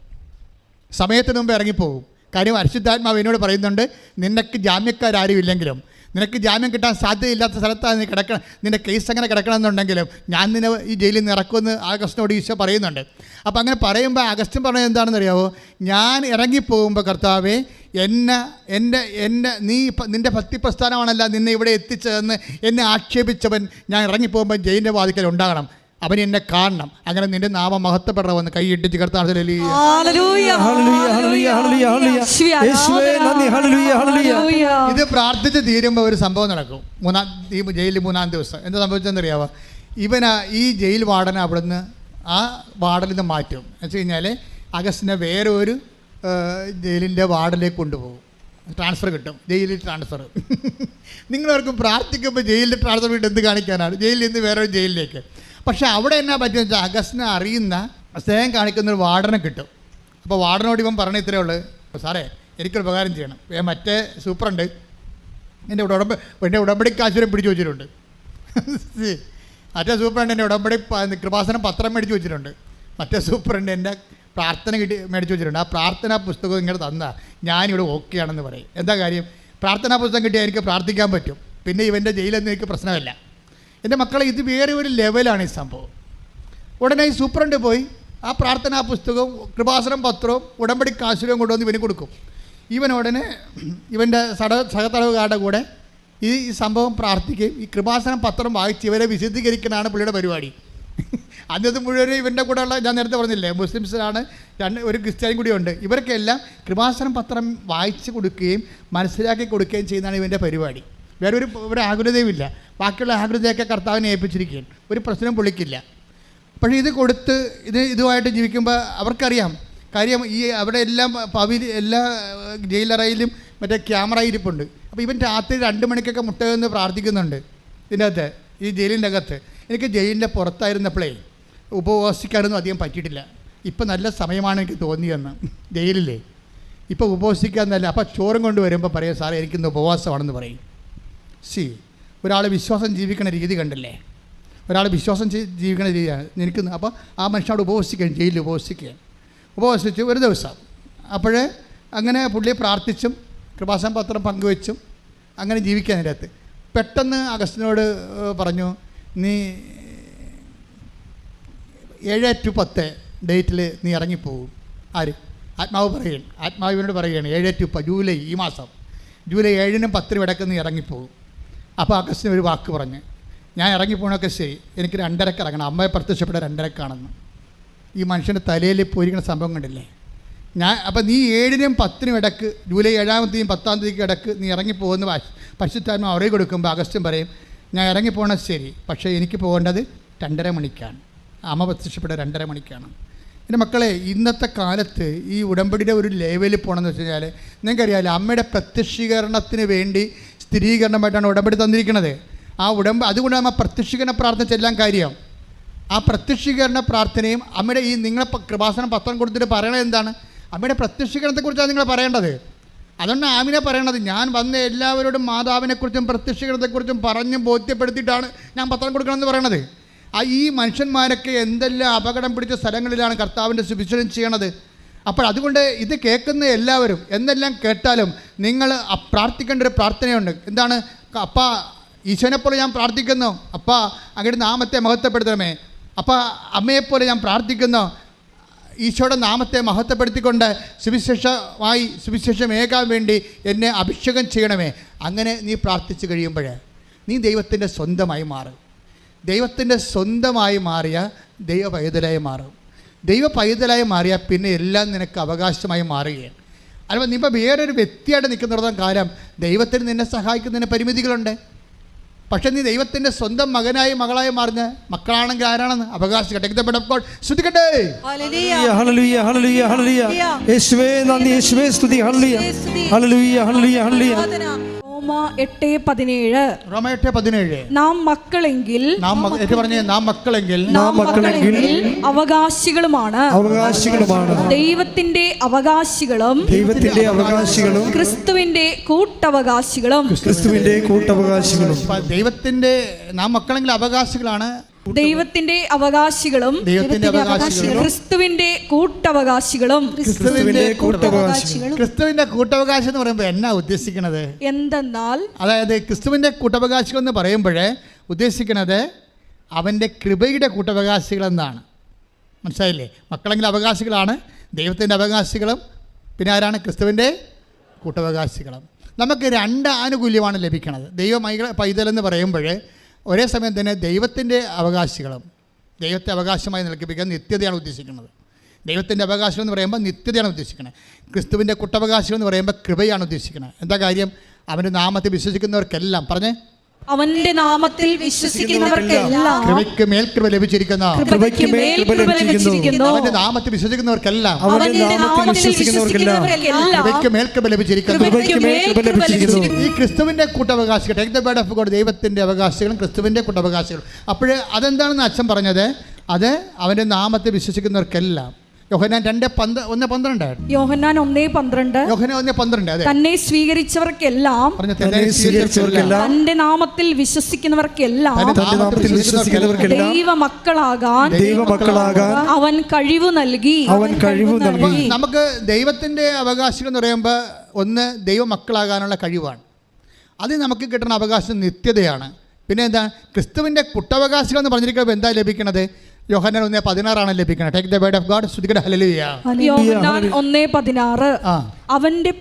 സമയത്തിന് മുമ്പ് ഇറങ്ങിപ്പോകും. കാര്യം പരിശുദ്ധാത്മാവ് എന്നോട് പറയുന്നുണ്ട്, നിനക്ക് ജാമ്യക്കാരും ഇല്ലെങ്കിലും, നിനക്ക് ജാമ്യം കിട്ടാൻ സാധ്യതയില്ലാത്ത സ്ഥലത്താണ് നീ കിടക്കണം, നിൻ്റെ കേസ് അങ്ങനെ കിടക്കണമെന്നുണ്ടെങ്കിലും ഞാൻ നിന്നെ ഈ ജയിലിൽ നിന്ന് ഇറക്കുമെന്ന് ആഗസ്റ്റിനോട് ഈശോ പറയുന്നുണ്ട്. അപ്പോൾ അങ്ങനെ പറയുമ്പോൾ അഗസ്റ്റിൻ പറഞ്ഞത് എന്താണെന്ന് അറിയാമോ? ഞാൻ ഇറങ്ങിപ്പോകുമ്പോൾ കർത്താവേ, നിൻ്റെ ഭക്തി പ്രസ്ഥാനമാണല്ല നിന്നെ ഇവിടെ എത്തിച്ചതെന്ന് എന്നെ ആക്ഷേപിച്ചവൻ ഞാൻ ഇറങ്ങിപ്പോകുമ്പോൾ ജയിലിൻ്റെ വാതിക്കൽ ഉണ്ടാകണം, അവൻ എന്നെ കാണണം. അങ്ങനെ നിന്റെ നാമം മഹത്വപ്പെടണമെന്ന് കൈയിട്ടിച്ച് കർത്താവ്. ഇത് പ്രാർത്ഥിച്ച് തീരുമ്പോൾ ഒരു സംഭവം നടക്കും. ജയിലിൽ 3-ാം ദിവസം എന്താ സംഭവിച്ചതെന്നറിയാവോ? ഈ ജയിൽ വാർഡനെ അവിടുന്ന് ആ വാർഡിൽ നിന്ന് മാറ്റും. എന്ന് വെച്ച് കഴിഞ്ഞാൽ അഗസ്റ്റിനെ വേറെ ഒരു ജയിലിൻ്റെ വാർഡിലേക്ക് കൊണ്ടുപോകും. ട്രാൻസ്ഫർ കിട്ടും, ജയിലിൽ ട്രാൻസ്ഫർ. നിങ്ങളവർക്കും പ്രാർത്ഥിക്കുമ്പോൾ ജയിലിൽ ട്രാൻസ്ഫർ കിട്ടും എന്ത് കാണിക്കാനാണ്? ജയിലിൽ നിന്ന് വേറൊരു ജയിലിലേക്ക്. പക്ഷേ അവിടെ എന്നാ പറ്റുമെന്ന് വെച്ചാൽ അഗസ്റ്റിനെ അറിയുന്ന സ്നേഹം കാണിക്കുന്നൊരു വാർഡനെ കിട്ടും. അപ്പോൾ വാർഡനോട് ഇവൻ പറഞ്ഞ ഇത്രയേ ഉള്ളൂ, സാറേ എനിക്കൊരു ഉപകാരം ചെയ്യണം. മറ്റേ സൂപ്രണ്ട് എൻ്റെ ഉടമ്പടി കാശുരം പിടിച്ചു വെച്ചിട്ടുണ്ട്. മറ്റേ സൂപ്രണ്ട് എൻ്റെ ഉടമ്പടി കൃപാസനം പത്രം മേടിച്ച് വെച്ചിട്ടുണ്ട്. മറ്റേ സൂപ്രണ്ട് എൻ്റെ പ്രാർത്ഥന മേടിച്ച് വെച്ചിട്ടുണ്ട്. ആ പ്രാർത്ഥനാ പുസ്തകം ഇങ്ങനെ തന്നാൽ ഞാനിവിടെ ഓക്കെ ആണെന്ന് പറയും. എന്താ കാര്യം? പ്രാർത്ഥനാ പുസ്തകം കിട്ടിയാൽ എനിക്ക് പ്രാർത്ഥിക്കാൻ പറ്റും, പിന്നെ ഇവൻ്റെ ജയിലൊന്നും എനിക്ക് പ്രശ്നമില്ല. എൻ്റെ മക്കളെ, ഇത് വേറെ ഒരു ലെവലാണ് ഈ സംഭവം. ഉടനെ ഈ സൂപ്രണ്ട് പോയി ആ പ്രാർത്ഥനാ പുസ്തകവും കൃപാസനം പത്രവും ഉടമ്പടി കാശുരവും കൊണ്ടുവന്ന് ഇവന് കൊടുക്കും. ഇവൻ ഉടനെ ഇവൻ്റെ സഹതടവുകാരുടെ കൂടെ ഈ സംഭവം പ്രാർത്ഥിക്കുകയും ഈ കൃപാസനം പത്രം വായിച്ച് ഇവരെ വിശദീകരിക്കണതാണ് പുള്ളിയുടെ പരിപാടി. അന്നത് മുഴുവനും ഇവൻ്റെ കൂടെ ഉള്ള, ഞാൻ നേരത്തെ പറഞ്ഞില്ലേ, മുസ്ലിംസിലാണ്, ഒരു ക്രിസ്ത്യാനി കൂടിയുണ്ട്. ഇവർക്കെല്ലാം കൃപാസനം പത്രം വായിച്ച് കൊടുക്കുകയും മനസ്സിലാക്കി കൊടുക്കുകയും ചെയ്യുന്നതാണ് ഇവൻ്റെ പരിപാടി. വേറെ ഒരു ആകുലതയുമില്ല. ബാക്കിയുള്ള ആകുലതയൊക്കെ കർത്താവിനെ ഏൽപ്പിച്ചിരിക്കുകയാണ്. ഒരു പ്രശ്നം പൊളിക്കില്ല. പക്ഷേ ഇത് കൊടുത്ത് ഇതുമായിട്ട് ജീവിക്കുമ്പോൾ അവർക്കറിയാം കാര്യം. ഈ അവിടെ എല്ലാം എല്ലാ ജയിലറയിലും മറ്റേ ക്യാമറ ഇരിപ്പുണ്ട്. അപ്പോൾ ഇവൻ രാത്രി 2 മണിക്കൊക്കെ മുട്ടയെന്ന് പ്രാർത്ഥിക്കുന്നുണ്ട് ഇതിൻ്റെ അകത്ത്, ഈ ജയിലിൻ്റെ അകത്ത്. എനിക്ക് ജയിലിൻ്റെ പുറത്തായിരുന്നപ്പോഴേ ഉപവസിക്കാനൊന്നും അധികം പറ്റിയിട്ടില്ല. ഇപ്പം നല്ല സമയമാണ് എനിക്ക് തോന്നിയെന്ന്. ജയിലില്ലേ ഇപ്പോൾ ഉപവസിക്കാമെന്നല്ല. അപ്പോൾ ചോറും കൊണ്ട് വരുമ്പോൾ പറയും, സാറേ എനിക്കിന്ന് ഉപവാസമാണെന്ന് പറയും. ഒരാൾ വിശ്വാസം ജീവിക്കുന്ന രീതി കണ്ടില്ലേ? ഒരാൾ വിശ്വാസം ജീവിക്കുന്ന രീതിയാണ് എനിക്ക്. അപ്പോൾ ആ മനുഷ്യനോട് ഉപവസിക്കുകയും ജയിലിൽ ഉപവസിച്ചു ഒരു ദിവസം. അപ്പോൾ അങ്ങനെ പുള്ളിയെ പ്രാർത്ഥിച്ചും കൃപാസന പത്രം പങ്കുവെച്ചും അങ്ങനെ ജീവിക്കാൻ അതിൻ്റെ അകത്ത്. പെട്ടെന്ന് അഗസ്റ്റിനോട് പറഞ്ഞു, നീ 7 to 10 ഡേറ്റിൽ നീ ഇറങ്ങിപ്പോകും. ആര്? ആത്മാവിനോട് പറയുകയാണ് 7 to 10 ജൂലൈ, ഈ മാസം ജൂലൈ 7-നും 10-നും ഇടയ്ക്ക് നീ ഇറങ്ങിപ്പോകും. അപ്പോൾ അഗസ്റ്റിന് ഒരു വാക്ക് പറഞ്ഞ്, ഞാൻ ഇറങ്ങിപ്പോകണമൊക്കെ ശരി, എനിക്ക് 2:30 ഇറങ്ങണം, അമ്മയെ പ്രത്യക്ഷപ്പെട്ട 2:30 ഈ മനുഷ്യൻ്റെ തലയിൽ പോയിരിക്കുന്ന സംഭവം കണ്ടില്ലേ? അപ്പോൾ നീ 7-നും 10-നും ഇടയ്ക്ക്, ജൂലൈ 7-ാം തീയതിയും 10-ാം തീയതിക്ക് ഇടയ്ക്ക് നീ ഇറങ്ങിപ്പോകുന്ന പരിശുദ്ധാത്മാവ് അറിവ് കൊടുക്കുമ്പോൾ അഗസ്റ്റിൻ പറയും, ഞാൻ ഇറങ്ങിപ്പോകണത് ശരി, പക്ഷേ എനിക്ക് പോകേണ്ടത് 2:30 മണിക്കാണ്. അമ്മ പ്രത്യക്ഷപ്പെട്ട 2:30 മണിക്കാണ്. എൻ്റെ മക്കളെ, ഇന്നത്തെ കാലത്ത് ഈ ഉടമ്പടിയുടെ ഒരു ലെവലിൽ പോകണമെന്ന് വെച്ച് കഴിഞ്ഞാൽ നിങ്ങൾക്കറിയാമല്ലോ, അമ്മയുടെ പ്രത്യക്ഷീകരണത്തിന് വേണ്ടി സ്ഥിരീകരണമായിട്ടാണ് ഉടമ്പടി തന്നിരിക്കുന്നത്. അതുകൊണ്ട് നമ്മൾ പ്രത്യക്ഷീകരണ പ്രാർത്ഥന ചെല്ലാൻ കാര്യം. ആ പ്രത്യക്ഷീകരണ പ്രാർത്ഥനയും അമ്മയുടെ ഈ നിങ്ങളെ കൃപാസനം പത്രം കൊടുത്തിട്ട് പറയണത് എന്താണ്? അമ്മയുടെ പ്രത്യക്ഷീകരണത്തെക്കുറിച്ചാണ് നിങ്ങൾ പറയേണ്ടത്. അതുകൊണ്ട് ആമിനെ പറയണത്, ഞാൻ വന്ന എല്ലാവരോടും മാതാവിനെക്കുറിച്ചും പ്രത്യക്ഷീകരണത്തെക്കുറിച്ചും പറഞ്ഞ് ബോധ്യപ്പെടുത്തിയിട്ടാണ് ഞാൻ പത്രം കൊടുക്കണമെന്ന് പറയണത്. ഈ മനുഷ്യന്മാരൊക്കെ എന്തെല്ലാം അപകടം പിടിച്ച സ്ഥലങ്ങളിലാണ് കർത്താവിൻ്റെ സുവിശേഷം ചെയ്യണത്. അപ്പോൾ അതുകൊണ്ട് ഇത് കേൾക്കുന്ന എല്ലാവരും എന്തെല്ലാം കേട്ടാലും നിങ്ങൾ പ്രാർത്ഥിക്കേണ്ട ഒരു പ്രാർത്ഥനയുണ്ട്. എന്താണ്? അപ്പാ, ഈശോനെപ്പോലെ ഞാൻ പ്രാർത്ഥിക്കുന്നു, അപ്പാ അങ്ങയുടെ നാമത്തെ മഹത്വപ്പെടുത്തണമേ. അപ്പാ, അമ്മയെപ്പോലെ ഞാൻ പ്രാർത്ഥിക്കുന്നു, ഈശോയുടെ നാമത്തെ മഹത്വപ്പെടുത്തിക്കൊണ്ട് സുവിശേഷമേകാൻ വേണ്ടി എന്നെ അഭിഷേകം ചെയ്യണമേ. അങ്ങനെ നീ പ്രാർത്ഥിച്ചു കഴിയുമ്പോൾ നീ ദൈവത്തിൻ്റെ സ്വന്തമായി മാറും. ദൈവത്തിൻ്റെ സ്വന്തമായി മാറിയ ദൈവ പൈതലായി മാറും. ദൈവ പൈതലായി മാറിയാൽ പിന്നെ എല്ലാം നിനക്ക് അവകാശമായി മാറുകയാണ്. അല്ല, നീ ഇപ്പോൾ വേറൊരു വ്യക്തിയായിട്ട് നിൽക്കുന്നിടത്തോളം കാലം ദൈവത്തിന് നിന്നെ സഹായിക്കുന്നതിന് പരിമിതികളുണ്ട്. പക്ഷെ നീ ദൈവത്തിൻ്റെ സ്വന്തം മകനായി മകളായി മാറുന്ന മക്കളാണെങ്കിൽ ആരാണെന്ന് അവകാശിക്കട്ടെ. ശ്രദ്ധിക്കട്ടെ. യേശുവേ നന്ദി, യേശുവേ സ്തുതി. ഹല്ലേലൂയ, ഹല്ലേലൂയ, ഹല്ലേലൂയ. റോമ 8:17 നാം മക്കളെങ്കിൽ അവകാശികളുമാണ് ദൈവത്തിന്റെ അവകാശികളും ക്രിസ്തുവിന്റെ കൂട്ടവകാശികളും. ദൈവത്തിന്റെ നാം മക്കളെങ്കിൽ അവകാശികളാണ്, ദൈവത്തിന്റെ അവകാശികളും ക്രിസ്തുവിന്റെ കൂട്ടവകാശികളും. ക്രിസ്തുവിന്റെ കൂട്ടവകാശം എന്ന് പറയുമ്പോൾ എന്നാ ഉദ്ദേശിക്കുന്നത്? എന്തെന്നാൽ, അതായത് ക്രിസ്തുവിന്റെ കൂട്ടവകാശികൾ എന്ന് പറയുമ്പോഴേ ഉദ്ദേശിക്കുന്നത് അവൻ്റെ കൃപയുടെ കൂട്ടവകാശികൾ എന്നാണ്. മനസ്സിലായില്ലേ? മക്കളെങ്കിൽ അവകാശികളാണ്, ദൈവത്തിൻ്റെ അവകാശികളും പിന്നെ ആരാണ്? ക്രിസ്തുവിൻ്റെ കൂട്ടവകാശികളും. നമുക്ക് രണ്ട് ആനുകൂല്യമാണ് ലഭിക്കുന്നത്. പൈതലെന്ന് പറയുമ്പോൾ ഒരേ സമയം തന്നെ ദൈവത്തിൻ്റെ അവകാശികളും, ദൈവത്തെ അവകാശമായി നൽകിപ്പിക്കാൻ നിത്യതയാണ് ഉദ്ദേശിക്കുന്നത്. ദൈവത്തിൻ്റെ അവകാശം എന്ന് പറയുമ്പോൾ നിത്യതയാണ് ഉദ്ദേശിക്കുന്നത്. ക്രിസ്തുവിൻ്റെ കൂട്ടവകാശികൾ എന്ന് പറയുമ്പോൾ കൃപയാണ് ഉദ്ദേശിക്കുന്നത്. എന്താ കാര്യം? അവൻ്റെ നാമത്തിൽ വിശ്വസിക്കുന്നവർക്കെല്ലാം പറഞ്ഞേ, അവന്റെ നാമത്തിൽ വിശ്വസിക്കുന്നവർക്കെല്ലാം കൃപയ്ക്ക് മേൽ കൃപ ലഭിച്ചിരിക്കുന്നു. അവന്റെ നാമത്തിൽ വിശ്വസിക്കുന്നവർക്കെല്ലാം കൃപയ്ക്ക് മേൽ കൃപ ലഭിച്ചിരിക്കുന്നു. ഈ ക്രിസ്തുവിന്റെ കൂട്ടവകാശികൾ, take the word of God, ദൈവത്തിന്റെ അവകാശികളും ക്രിസ്തുവിന്റെ കൂട്ടവകാശികൾ. അപ്പോൾ അതെന്താണെന്ന് അച്ഛൻ പറഞ്ഞത്? അത് അവന്റെ നാമത്തിൽ വിശ്വസിക്കുന്നവർക്കെല്ലാം. യോഹന്നാൻ 1:12 തന്നെ സ്വീകരിച്ചവർക്കെല്ലാം, തന്റെ നാമത്തിൽ വിശ്വസിക്കുന്നവർക്കെല്ലാം ദൈവമക്കളാകാൻ അവൻ കഴിവ് നൽകി. നമുക്ക് ദൈവത്തിന്റെ അവകാശികൾ എന്ന് പറയുമ്പോൾ ഒന്ന് ദൈവമക്കളാകാനുള്ള കഴിവാണ്. അത് നമുക്ക് കിട്ടുന്ന അവകാശം നിത്യതയാണ്. പിന്നെ എന്താ? ക്രിസ്തുവിന്റെ കുട്ടവകാശികൾ എന്ന് പറഞ്ഞിരിക്കുമ്പോൾ എന്താ ലഭിക്കുന്നത്? യോഹന്നാൻ 1:16 ലഭിക്കുന്നത്. Take the word of God. സ്തുതിക്കട്ടെ. ഹല്ലേലൂയ. യോഹന്നാൻ 1:16 അവന്റെ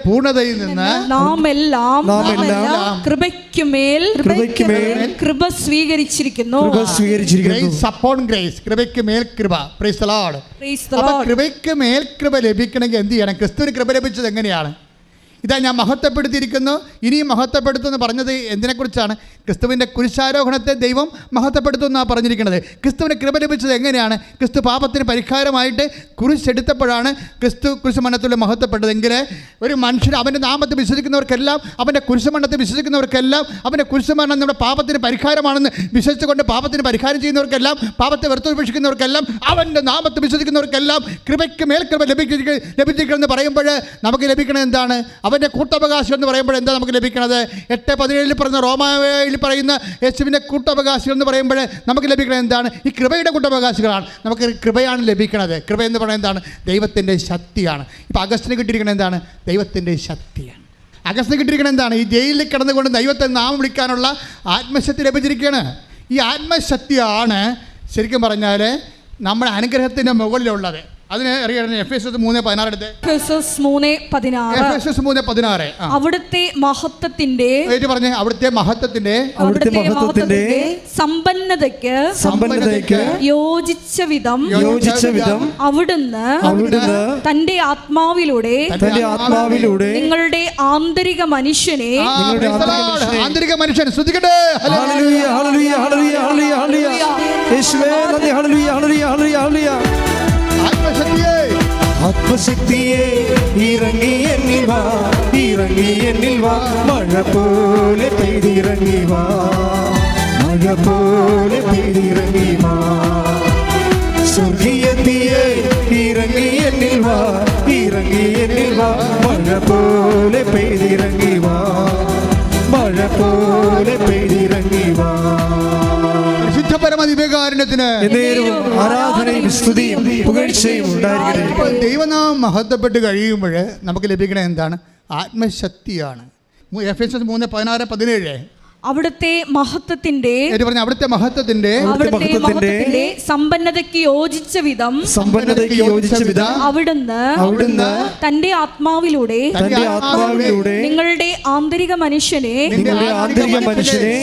പൂർണ്ണതയിൽ നിന്ന് നാം എല്ലാം കൃപയ്ക്കുമേൽ കൃപ സ്വീകരിച്ചിരിക്കുന്നു. ഗ്രേസ് അപ്പോൺ ഗ്രേസ്, കൃപയ്ക്ക് മേൽ കൃപ. Praise the Lord. കൃപയ്ക്ക് മേൽ കൃപ ലഭിക്കണമെങ്കിൽ എന്ത് ചെയ്യണം? ക്രിസ്തുവിന് കൃപ ലഭിച്ചത് എങ്ങനെയാണ്? ഇതാ ഞാൻ മഹത്വപ്പെടുത്തിയിരിക്കുന്നു, ഇനിയും മഹത്വപ്പെടുത്തുമെന്ന് പറഞ്ഞത് എന്തിനെക്കുറിച്ചാണ്? ക്രിസ്തുവിൻ്റെ കുരിശാരോഹണത്തെ ദൈവം മഹത്വപ്പെടുത്തുമെന്നാണ് പറഞ്ഞിരിക്കുന്നത്. ക്രിസ്തുവിന് കൃപ ലഭിച്ചത് എങ്ങനെയാണ്? ക്രിസ്തു പാപത്തിന് പരിഹാരമായിട്ട് കുരിശെടുത്തപ്പോഴാണ് ക്രിസ്തു കുരിശുമരണത്തിൽ മഹത്വപ്പെട്ടതെങ്കിൽ ഒരു മനുഷ്യൻ അവൻ്റെ നാമത്തിൽ വിശ്വസിക്കുന്നവർക്കെല്ലാം, അവൻ്റെ കുരിശുമരണത്തിൽ വിശ്വസിക്കുന്നവർക്കെല്ലാം, അവൻ്റെ കുരിശുമരണം നമ്മുടെ പാപത്തിന് പരിഹാരമാണെന്ന് വിശ്വസിച്ചുകൊണ്ട് പാപത്തിന് പരിഹാരം ചെയ്യുന്നവർക്കെല്ലാം, പാപത്തെ വെറുത്തുപേക്ഷിക്കുന്നവർക്കെല്ലാം, അവൻ്റെ നാമത്തിൽ വിശ്വസിക്കുന്നവർക്കെല്ലാം കൃപയ്ക്ക് മേൽ കൃപ ലഭിച്ചിരിക്കണമെന്ന് പറയുമ്പോൾ നമുക്ക് ലഭിക്കണത് എന്താണ്? അവൻ്റെ കൂട്ടവകാശം എന്ന് പറയുമ്പോൾ എന്താ നമുക്ക് ലഭിക്കുന്നത്? 8:17 പറയുന്ന റോമായിൽ പറയുന്ന യേശുവിൻ്റെ കൂട്ടവകാശികൾ എന്ന് പറയുമ്പോൾ നമുക്ക് ലഭിക്കുന്നത് എന്താണ്? ഈ കൃപയുടെ കൂട്ടവകാശികളാണ്. നമുക്ക് കൃപയാണ് ലഭിക്കുന്നത്. കൃപ എന്ന് പറയുന്നത് എന്താണ്? ദൈവത്തിൻ്റെ ശക്തിയാണ്. ഇപ്പോൾ അഗസ്റ്റിന് കിട്ടിയിരിക്കുന്നത് എന്താണ്? ദൈവത്തിൻ്റെ ശക്തിയാണ്. അഗസ്റ്റിന് കിട്ടിയിരിക്കുന്നത് എന്താണ്? ഈ ജയിലിൽ കിടന്നുകൊണ്ട് ദൈവത്തെ നാമം വിളിക്കാനുള്ള ആത്മശക്തി ലഭിച്ചിരിക്കുകയാണ്. ഈ ആത്മശക്തിയാണ് ശരിക്കും പറഞ്ഞാൽ നമ്മുടെ അനുഗ്രഹത്തിൻ്റെ മുകളിലുള്ളത്. അതിന് അറിയണം. എഫേസ്യസ് 3:16 എടുത്ത്. എഫേസ്യസ് 3:16 അവിടുത്തെ മഹത്വത്തിന്റെ സമ്പന്നതയ്ക്ക് യോജിച്ച വിധം അവിടുന്ന് തന്റെ ആത്മാവിലൂടെ നിങ്ങളുടെ ആന്തരിക മനുഷ്യനെ ശ്രദ്ധിക്കട്ടെ. ആത്മശക്തിയെ ഇറങ്ങി എന്നിൽ വാ, ഇറങ്ങി ഇറങ്ങി എന്നിൽ വാ, മഴ പോലെ പെയ്തിറങ്ങി വാ, മഴ പോലെ പെയ്തിറങ്ങി വാ. സ്വർഗീയത്തിയെ ഇറങ്ങി എന്നിൽ വാ, ഇറങ്ങി എന്നിൽ വാ, മഴ പോലെ പെയ്തിറങ്ങി വാ, മഴ പോലെ പെയ്തിറങ്ങി വാ. പരിശുദ്ധ പരമദിവ്യകാരുണ്യത്തിന് ആരാധനയും സ്തുതിയും പുകഴ്ചയും ഉണ്ടായിരിക്കട്ടെ. ദൈവനാമം മഹത്വപ്പെട്ട് കഴിയുമ്പോൾ നമുക്ക് ലഭിക്കണത് എന്താണ്? ആത്മശക്തിയാണ്. എഫെസ്യസ് 3:16-17 അവിടുത്തെ മഹത്വത്തിന്റെ അവിടുത്തെ മഹത്വത്തിന്റെ സമ്പന്നതയ്ക്ക് യോജിച്ച വിധം അവിടുന്ന് തന്റെ ആത്മാവിലൂടെ നിങ്ങളുടെ ആന്തരിക മനുഷ്യനെ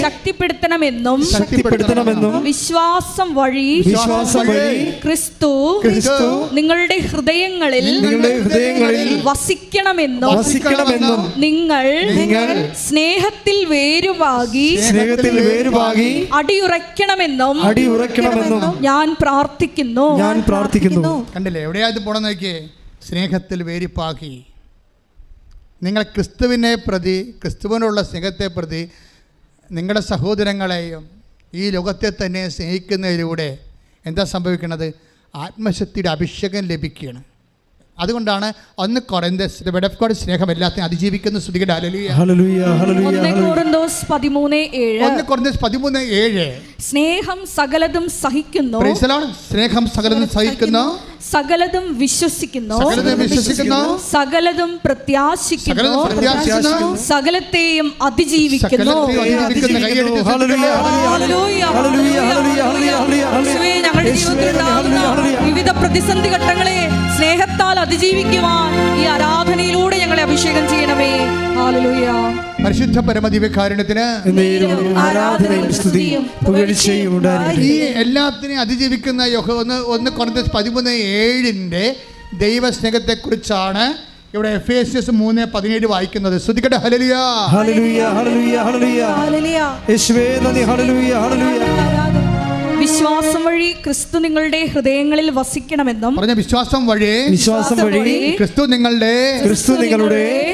ശക്തിപ്പെടുത്തണമെന്നും വിശ്വാസം വഴി ക്രിസ്തു നിങ്ങളുടെ ഹൃദയങ്ങളിൽ വസിക്കണമെന്നും നിങ്ങൾ സ്നേഹത്തിൽ വേരുവാ സ്നേഹത്തിൽ വേരുപാകി അടിയുറയ്ക്കണമെന്നും ഞാൻ പ്രാർത്ഥിക്കുന്നു. കണ്ടില്ലേ, എവിടെയാ ഇത് പോണെന്ന് നോക്കിയേ? സ്നേഹത്തിൽ വേരിപ്പാക്കി. നിങ്ങൾ ക്രിസ്തുവിനെ പ്രതി, ക്രിസ്തുവിനുള്ള സ്നേഹത്തെ പ്രതി നിങ്ങളുടെ സഹോദരങ്ങളെയും ഈ ലോകത്തെ തന്നെ സ്നേഹിക്കുന്നതിലൂടെ എന്താ സംഭവിക്കുന്നത്? ആത്മശക്തിയുടെ അഭിഷേകം ലഭിക്കുകയാണ്. അതുകൊണ്ടാണ് 1 കൊരിന്ത്യസ് വേർഡ് ഓഫ് ഗോഡ് സ്നേഹം എല്ലാത്തിനും അതിജീവിക്കുന്ന സ്തുതിയുടെ ഹല്ലേലൂയ. 1 കൊരിന്ത്യസ് 13:7 സ്നേഹം സകലതും സഹിക്കുന്നു, സ്നേഹം സകലതും സഹിക്കുന്നു, സകലതും വിശ്വസിക്കുന്നു, സകലതും പ്രത്യാശിക്കുന്നു, സകലത്തെയും അതിജീവിക്കുന്നു. ഞങ്ങളുടെ ജീവിതത്തിലുണ്ടാകുന്ന വിവിധ പ്രതിസന്ധി ഘട്ടങ്ങളെ സ്നേഹത്താൽ അതിജീവിക്കുവാൻ ഈ ആരാധനയിലൂടെ ഞങ്ങളെ അഭിഷേകം ചെയ്യണമേ. ഹല്ലേലൂയ. പരിശുദ്ധ പരമദിവ്യകാരുണ്യത്തിന് ആരാധനയും സ്തുതിയും പുകഴ്ചയും ഉണ്ടായിരിക്കട്ടെ. ഈ എല്ലാത്തിനെയും അതിജീവിക്കുന്ന 1 കൊരിന്ത്യസ് 13:7 ദൈവസ്നേഹത്തെക്കുറിച്ചാണ് ഇവിടെ എഫേസ്യസ് 3:17 വായിക്കുന്നത്. സ്തുതിക്കട്ടെ. ഹല്ലേലൂയ, ഹല്ലേലൂയ, ഹല്ലേലൂയ, ഹല്ലേലൂയ. യേശുവേ നന്ദി. ഹല്ലേലൂയ, ഹല്ലേലൂയ. വിശ്വാസം വഴി ക്രിസ്തു നിങ്ങളുടെ ഹൃദയങ്ങളിൽ വസിക്കണമെന്നും വിശ്വാസം വഴി ക്രിസ്തു നിങ്ങളുടെ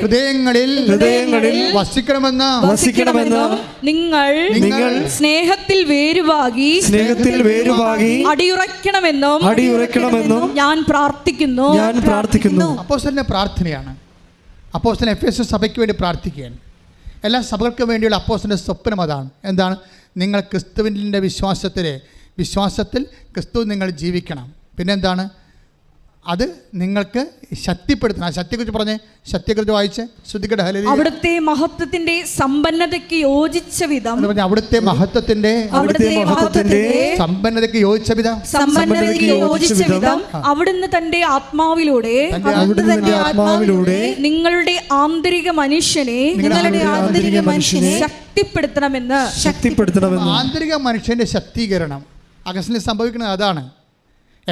ഹൃദയങ്ങളിൽ വസിക്കണമെന്നും നിങ്ങൾ സ്നേഹത്തിൽ വേരുവാകി അടിയുറയ്ക്കണമെന്നും ഞാൻ പ്രാർത്ഥിക്കുന്നു. അപ്പോസ്തലന്റെ പ്രാർത്ഥനയാണ്. അപ്പോസ്തലൻ എഫെസ്യസ് സഭയ്ക്ക് വേണ്ടി പ്രാർത്ഥിക്കുകയാണ്. എല്ലാ സഭകൾക്കും വേണ്ടിയുള്ള അപ്പോസ്തലന്റെ സ്വപ്നം അതാണ്. എന്താണ്? നിങ്ങൾ ക്രിസ്തുവിൻ്റെ വിശ്വാസത്തിൽ ക്രിസ്തു നിങ്ങൾ ജീവിക്കണം. പിന്നെന്താണ്? അത് നിങ്ങൾക്ക് ശക്തിപ്പെടുത്തണം. ആ ശക്തിയെക്കുറിച്ച് പറഞ്ഞേ, ശക്തിയെക്കുറിച്ച് വായിച്ച് ശ്രുതിക്കട്ടെ. ഹല്ലേലൂയ. അവിടുത്തെ മഹത്വത്തിന്റെ സമ്പന്നതയ്ക്ക് യോജിച്ച വിധം അവിടുത്തെ മഹത്വത്തിന്റെ സമ്പന്നതയ്ക്ക് യോജിച്ച വിധം അവിടുന്ന് തന്റെ ആത്മാവിലൂടെ നിങ്ങളുടെ ആന്തരിക മനുഷ്യനെ ശക്തിപ്പെടുത്തണമെന്ന്. ആന്തരിക മനുഷ്യന്റെ ശക്തീകരണം അഗസ്റ്റിൽ സംഭവിക്കുന്നത് അതാണ്.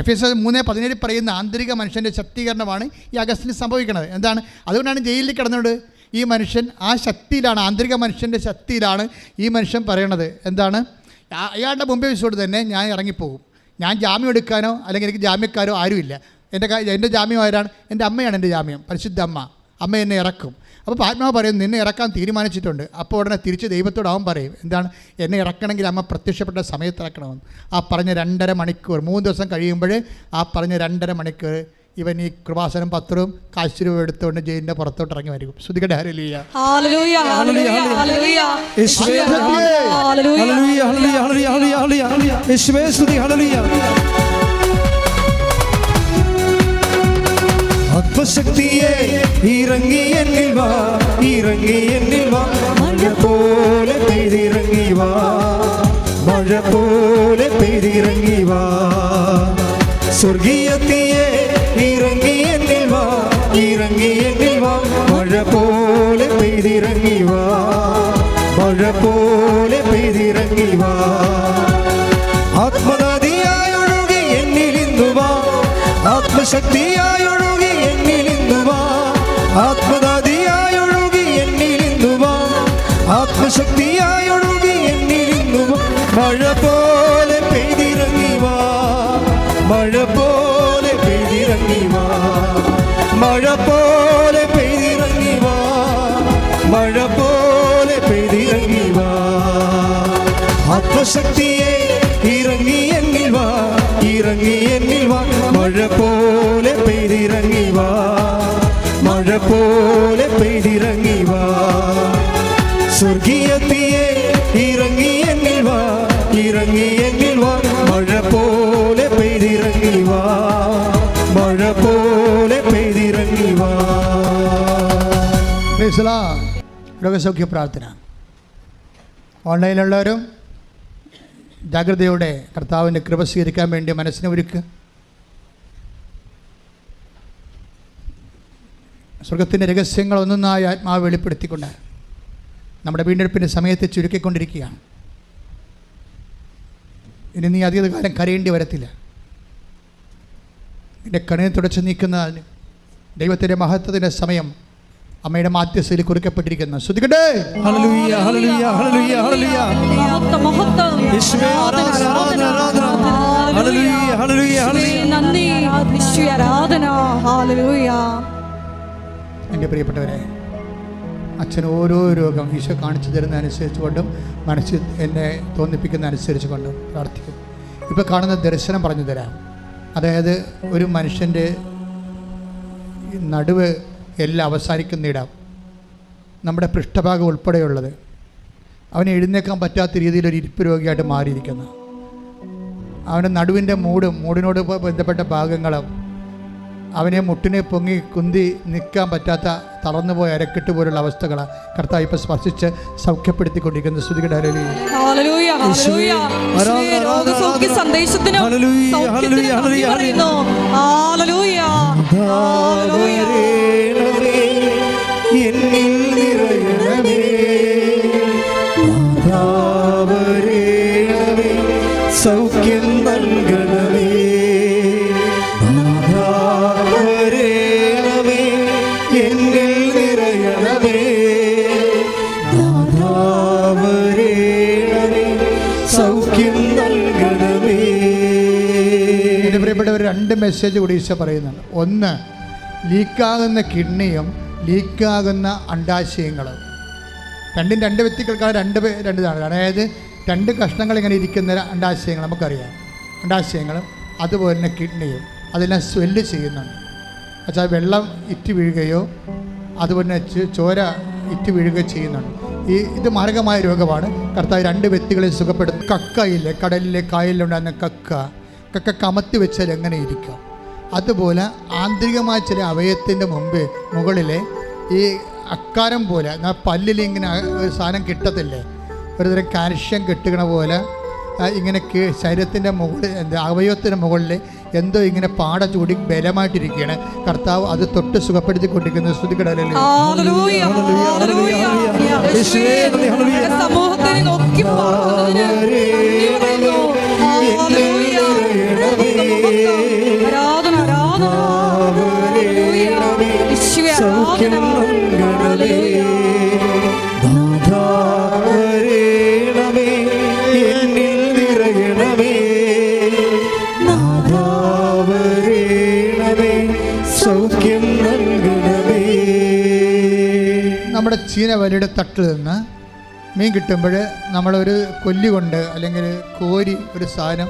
എഫെസ്യസ് 3:17 പറയുന്ന ആന്തരിക മനുഷ്യൻ്റെ ശക്തീകരണമാണ് ഈ അഗസ്റ്റിൽ സംഭവിക്കുന്നത്. എന്താണ്? അതുകൊണ്ടാണ് ജയിലിൽ കിടന്നത്. ഈ മനുഷ്യൻ ആ ശക്തിയിലാണ്, ആന്തരിക മനുഷ്യൻ്റെ ശക്തിയിലാണ് ഈ മനുഷ്യൻ പറയണത്. എന്താണ്? അയാളുടെ മുമ്പേ വിശ്വസിച്ചോട് തന്നെ ഞാൻ ഇറങ്ങിപ്പോകും. ഞാൻ ജാമ്യം എടുക്കാനോ അല്ലെങ്കിൽ എനിക്ക് ജാമ്യക്കാരോ ആരുമില്ല. എൻ്റെ ജാമ്യം ആരാണ്? എൻ്റെ അമ്മയാണ് എൻ്റെ ജാമ്യം, പരിശുദ്ധ അമ്മ എന്നെ ഇറക്കും. അപ്പോൾ ആത്മാവ് പറയും നിന്നെ ഇറക്കാൻ തീരുമാനിച്ചിട്ടുണ്ട്. അപ്പോൾ ഉടനെ തിരിച്ച് ദൈവത്തോട് അവൻ പറയും എന്താണ്? എന്നെ ഇറക്കണമെങ്കിൽ അമ്മ പ്രത്യക്ഷപ്പെട്ട സമയത്ത് ഇറക്കണമെന്ന്. ആ പറഞ്ഞ 2.5 മണിക്കൂർ 3 ദിവസം കഴിയുമ്പോൾ ആ പറഞ്ഞ 2.5 മണിക്കൂർ ഇവൻ ഈ കൃപാസനം പത്രവും കാശ് രൂപ എടുത്തുകൊണ്ട് ജയിലിൻ്റെ പുറത്തോട്ട് ഇറങ്ങി വരും. ശ്രുതികടെ ഹല്ലേലൂയ. ഹല്ലേലൂയ, ഹല്ലേലൂയ, ഹല്ലേലൂയ. യേശുവേ ഹല്ലേലൂയ, ഹല്ലേലൂയ, ഹല്ലേലൂയ, ഹല്ലേലൂയ. യേശുവേ സ്തുതി. ഹല്ലേലൂയ. ആത്മശക്തിയെ ഇറങ്ങി എന്നിൽ വാ, ഇറങ്ങി എന്നിൽ വാ, മഴ പോലെ പെയ്തിറങ്ങി വാ, മഴ പോലെ പെയ്തിറങ്ങി വാ. സ്വർഗീയത്തിയെ ഇറങ്ങി എന്നിൽ വാ, ഇറങ്ങി എന്നിൽ വാ, മഴ പോലെ പെയ്തിറങ്ങി വാ, മഴ പോലെ പെയ്തിറങ്ങി വാ. ആത്മനദിയായി ഒഴുകി എന്നിൽ ഇന്നു വാ, ആത്മശക്തിയായി ഒഴുകി എന്നിൽ ഇന്നു വാ, ആത്മനദിയായി ഒഴുകി എന്നിൽ ഇന്നു വാ, ആത്മശക്തിയായി ഒഴുകി എന്നിൽ ഇന്നു വാ. മഴ പോലെ പെയ്തിറങ്ങി വാ, മഴ പോലെ പെയ്തിറങ്ങി വാ, മഴ പോലെ പെയ്തിറങ്ങി വാ, സർവശക്തിയെ ഇറങ്ങി എന്നിൽ വാ, ഇറങ്ങി എന്നിൽ വാ. മഴ പോലെ പെയ്തിറങ്ങി വാ, മഴ പോലെ പെയ്തിറങ്ങി വാ. സ്വർഗീയത്തിയെ ഇറങ്ങി എന്നിൽ വാ, ഇറങ്ങി എന്നിൽ വാ. മഴ പോലെ പെയ്തിറങ്ങി വാ, മഴ പോലെ പെയ്തിറങ്ങി വാ. രോഗസൗഖ്യ പ്രാർത്ഥന. ഓൺലൈനിലുള്ളവരും ജാഗ്രതയോടെ കർത്താവിൻ്റെ കൃപ സ്വീകരിക്കാൻ വേണ്ടി മനസ്സിനെ ഒരുക്കുക. സ്വർഗത്തിൻ്റെ രഹസ്യങ്ങൾ ഒന്നൊന്നായി ആത്മാവ് വെളിപ്പെടുത്തിക്കൊണ്ട് നമ്മുടെ വീണ്ടെടുപ്പിൻ്റെ സമയത്തെ ചുരുക്കിക്കൊണ്ടിരിക്കുകയാണ്. ഇനി നീ അധിക കാലം കരയേണ്ടി വരത്തില്ല. നിന്റെ കണ്ണിനെ തുടച്ച് നീക്കുന്നതിന് ദൈവത്തിൻ്റെ മഹത്വത്തിൻ്റെ സമയം അമ്മയുടെ മാധ്യസ്ഥയിൽ കുറിക്കപ്പെട്ടിരിക്കുന്നു. ശ്രദ്ധിക്കട്ടെ. ഹല്ലേലൂയ, ഹല്ലേലൂയ, ഹല്ലേലൂയ, ഹല്ലേലൂയ. യേശുവേ ആരാധന, ആരാധന, ആരാധന. ഹല്ലേലൂയ, ഹല്ലേലൂയ, ഹല്ലേലൂയ. നന്ദി, യേശുവേ ആരാധന. ഹല്ലേലൂയ. എൻ്റെ പ്രിയപ്പെട്ടവരെ, അച്ഛൻ ഓരോ രോഗം ഈശോ കാണിച്ചു തരുന്ന അനുസരിച്ചുകൊണ്ടും മനസ്സിൽ എന്നെ തോന്നിപ്പിക്കുന്ന അനുസരിച്ച് കൊണ്ടും പ്രാർത്ഥിക്കും. ഇപ്പോൾ കാണുന്ന ദർശനം പറഞ്ഞു തരാം. അതായത് ഒരു മനുഷ്യൻ്റെ നടുവ് എല്ലാം അവസാനിക്കുന്ന ഇടം, നമ്മുടെ പൃഷ്ഠഭാഗം ഉൾപ്പെടെയുള്ളത്, അവന് എഴുന്നേക്കാൻ പറ്റാത്ത രീതിയിൽ ഒരു ഇരിപ്പ് രോഗിയായിട്ട് മാറിയിരിക്കുന്നു. അവൻ്റെ നടുവിൻ്റെ മൂടിനോട് ബന്ധപ്പെട്ട ഭാഗങ്ങളും അവനെ മുട്ടിനെ പൊങ്ങി കുന്തി നിൽക്കാൻ പറ്റാത്ത തളർന്നുപോയ അരക്കെട്ട് പോലുള്ള അവസ്ഥകളാണ് കർത്താവ് ഇപ്പോൾ സ്പർശിച്ച് സൗഖ്യപ്പെടുത്തിക്കൊണ്ടിരിക്കുന്നത്. സ്തുതിക്കട്ടെ. ഹല്ലേലൂയ, ഹല്ലേലൂയ. രോഗസൗഖ്യ സന്ദേശത്തിന് സൗഖ്യത്തിന് പറയുന്നു. Hallelujah, hallelujah. എന്നിൽ നിറയണമേ, നാഥാവരേണമേ, സൗഖ്യം നൽകണമേ. നാഥാവരേണമേ, എന്നിൽ നിറയണമേ, നാഥാവരേണമേ, സൗഖ്യം നൽകണമേ. എൻ്റെ പ്രിയപ്പെട്ടവർ, രണ്ട് മെസ്സേജ് കൂടി ഈശോ പറയുന്നുണ്ട്. ഒന്ന്, ലീക്കാകുന്ന കിഡ്നിയും ലീക്കാകുന്ന അണ്ടാശയങ്ങളും. രണ്ട് വ്യക്തികൾക്കാണ് രണ്ടിതാണ്. അതായത് രണ്ട് കഷ്ണങ്ങൾ ഇങ്ങനെ ഇരിക്കുന്ന അണ്ടാശയങ്ങൾ നമുക്കറിയാം. അണ്ടാശയങ്ങളും അതുപോലെ തന്നെ കിഡ്നിയും അതെല്ലാം സ്വെല്ല് ചെയ്യുന്നുണ്ട്. എന്നുവെച്ചാൽ വെള്ളം ഇറ്റ് വീഴുകയോ അതുപോലെ തന്നെ ചോര ഇറ്റ് വീഴുകയോ ചെയ്യുന്നുണ്ട്. ഇത് മാരകമായ രോഗമാണ്. കർത്താവ് രണ്ട് വ്യക്തികളെ സുഖപ്പെടുത്തും. കക്കയില്ലേ, കടലിലെ കായലിലുണ്ടാകുന്ന കക്ക കമത്തി വെച്ചാൽ എങ്ങനെ ഇരിക്കും, അതുപോലെ ആന്തരികമായ ചില അവയവത്തിൻ്റെ മുകളിലെ ഈ അക്കാരം പോലെ പല്ലിൽ ഇങ്ങനെ ഒരു സാധനം കിട്ടത്തില്ലേ, ഒരുതരം കാൽഷ്യം കെട്ടുകണ പോലെ ഇങ്ങനെ ശരീരത്തിൻ്റെ മുകളിൽ അവയവത്തിൻ്റെ മുകളിൽ എന്തോ ഇങ്ങനെ പാട ചൂടി ബലമായിട്ടിരിക്കുകയാണ്. കർത്താവ് അത് തൊട്ട് സുഖപ്പെടുത്തിക്കൊണ്ടിരിക്കുന്നത്. സ്തുതിക്കടലേ. സമൂഹത്തിനെ നോക്കി ആരാധന, ആരാധന. സൗഖ്യം നൽകണമേ, നാഥാവരേണമേ, എന്നിൽ നിറയണമേ, നാഥാവരേണമേ, സൗഖ്യം നൽകണമേ. നമ്മുടെ ചീനവലയുടെ തട്ടിൽ നിന്ന് മീൻ കിട്ടുമ്പോൾ നമ്മളൊരു കൊല്ലി കൊണ്ട് അല്ലെങ്കിൽ കോരി ഒരു സാധനം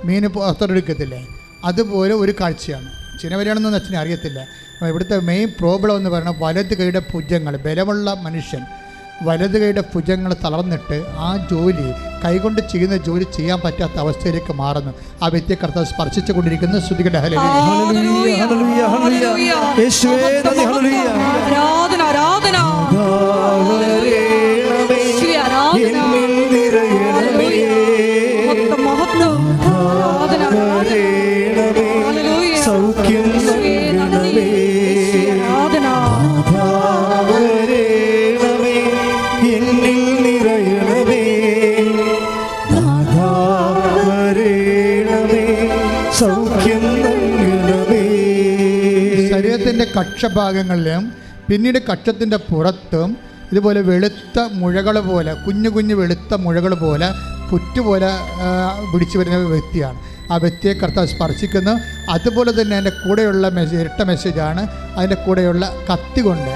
മീൻ പുറത്തെടുക്കത്തില്ലേ, അതുപോലെ ഒരു കാഴ്ചയാണ്. ചീനവലയാണെന്നൊന്നും അച്ഛനെ അറിയത്തില്ല. ഇവിടുത്തെ മെയിൻ പ്രോബ്ലം എന്ന് പറയുന്നത് വലത് കൈയുടെ ഭുജങ്ങൾ, ബലമുള്ള മനുഷ്യൻ വലത് കൈയുടെ ഭുജങ്ങൾ തളർന്നിട്ട് ആ ജോലി കൈകൊണ്ട് ചെയ്യുന്ന ജോലി ചെയ്യാൻ പറ്റാത്ത അവസ്ഥയിലേക്ക് മാറുന്നു. ആ വ്യക്തിയെ കർത്താവ് സ്പർശിച്ചു കൊണ്ടിരിക്കുന്നു. സ്തുതിക്കട്ടെ. ഹല്ലേലൂയ, ഹല്ലേലൂയ, ഹല്ലേലൂയ. യേശുവേ നന്ദി. ഹല്ലേലൂയ. ആരാധന, ആരാധന. നാഥാവരേണമേ, എന്നിൽ നിറയണമേ, മഹത്വം. ആരാധന, നാഥാവരേണമേ, സൗഖ്യം നൽകണമേ. നാഥാവരേണമേ, എന്നിൽ നിറയണമേ, നാഥാവരേണമേ, സൗഖ്യം നൽകണമേ. ശരീരത്തിൻ്റെ കക്ഷഭാഗങ്ങളിലും പിന്നീട് കക്ഷത്തിൻ്റെ പുറത്തും ഇതുപോലെ വെളുത്ത മുഴകൾ പോലെ, കുഞ്ഞു കുഞ്ഞു വെളുത്ത മുഴകൾ പോലെ പുറ്റുപോലെ പിടിച്ചു വരുന്ന വ്യക്തിയാണ്. ആ വ്യക്തിയെ കർത്താവ് സ്പർശിക്കുന്നു. അതുപോലെ തന്നെ അതിൻ്റെ കൂടെയുള്ള ഇരട്ട മെസ്സേജാണ്. അതിൻ്റെ കൂടെയുള്ള കത്തി കൊണ്ട്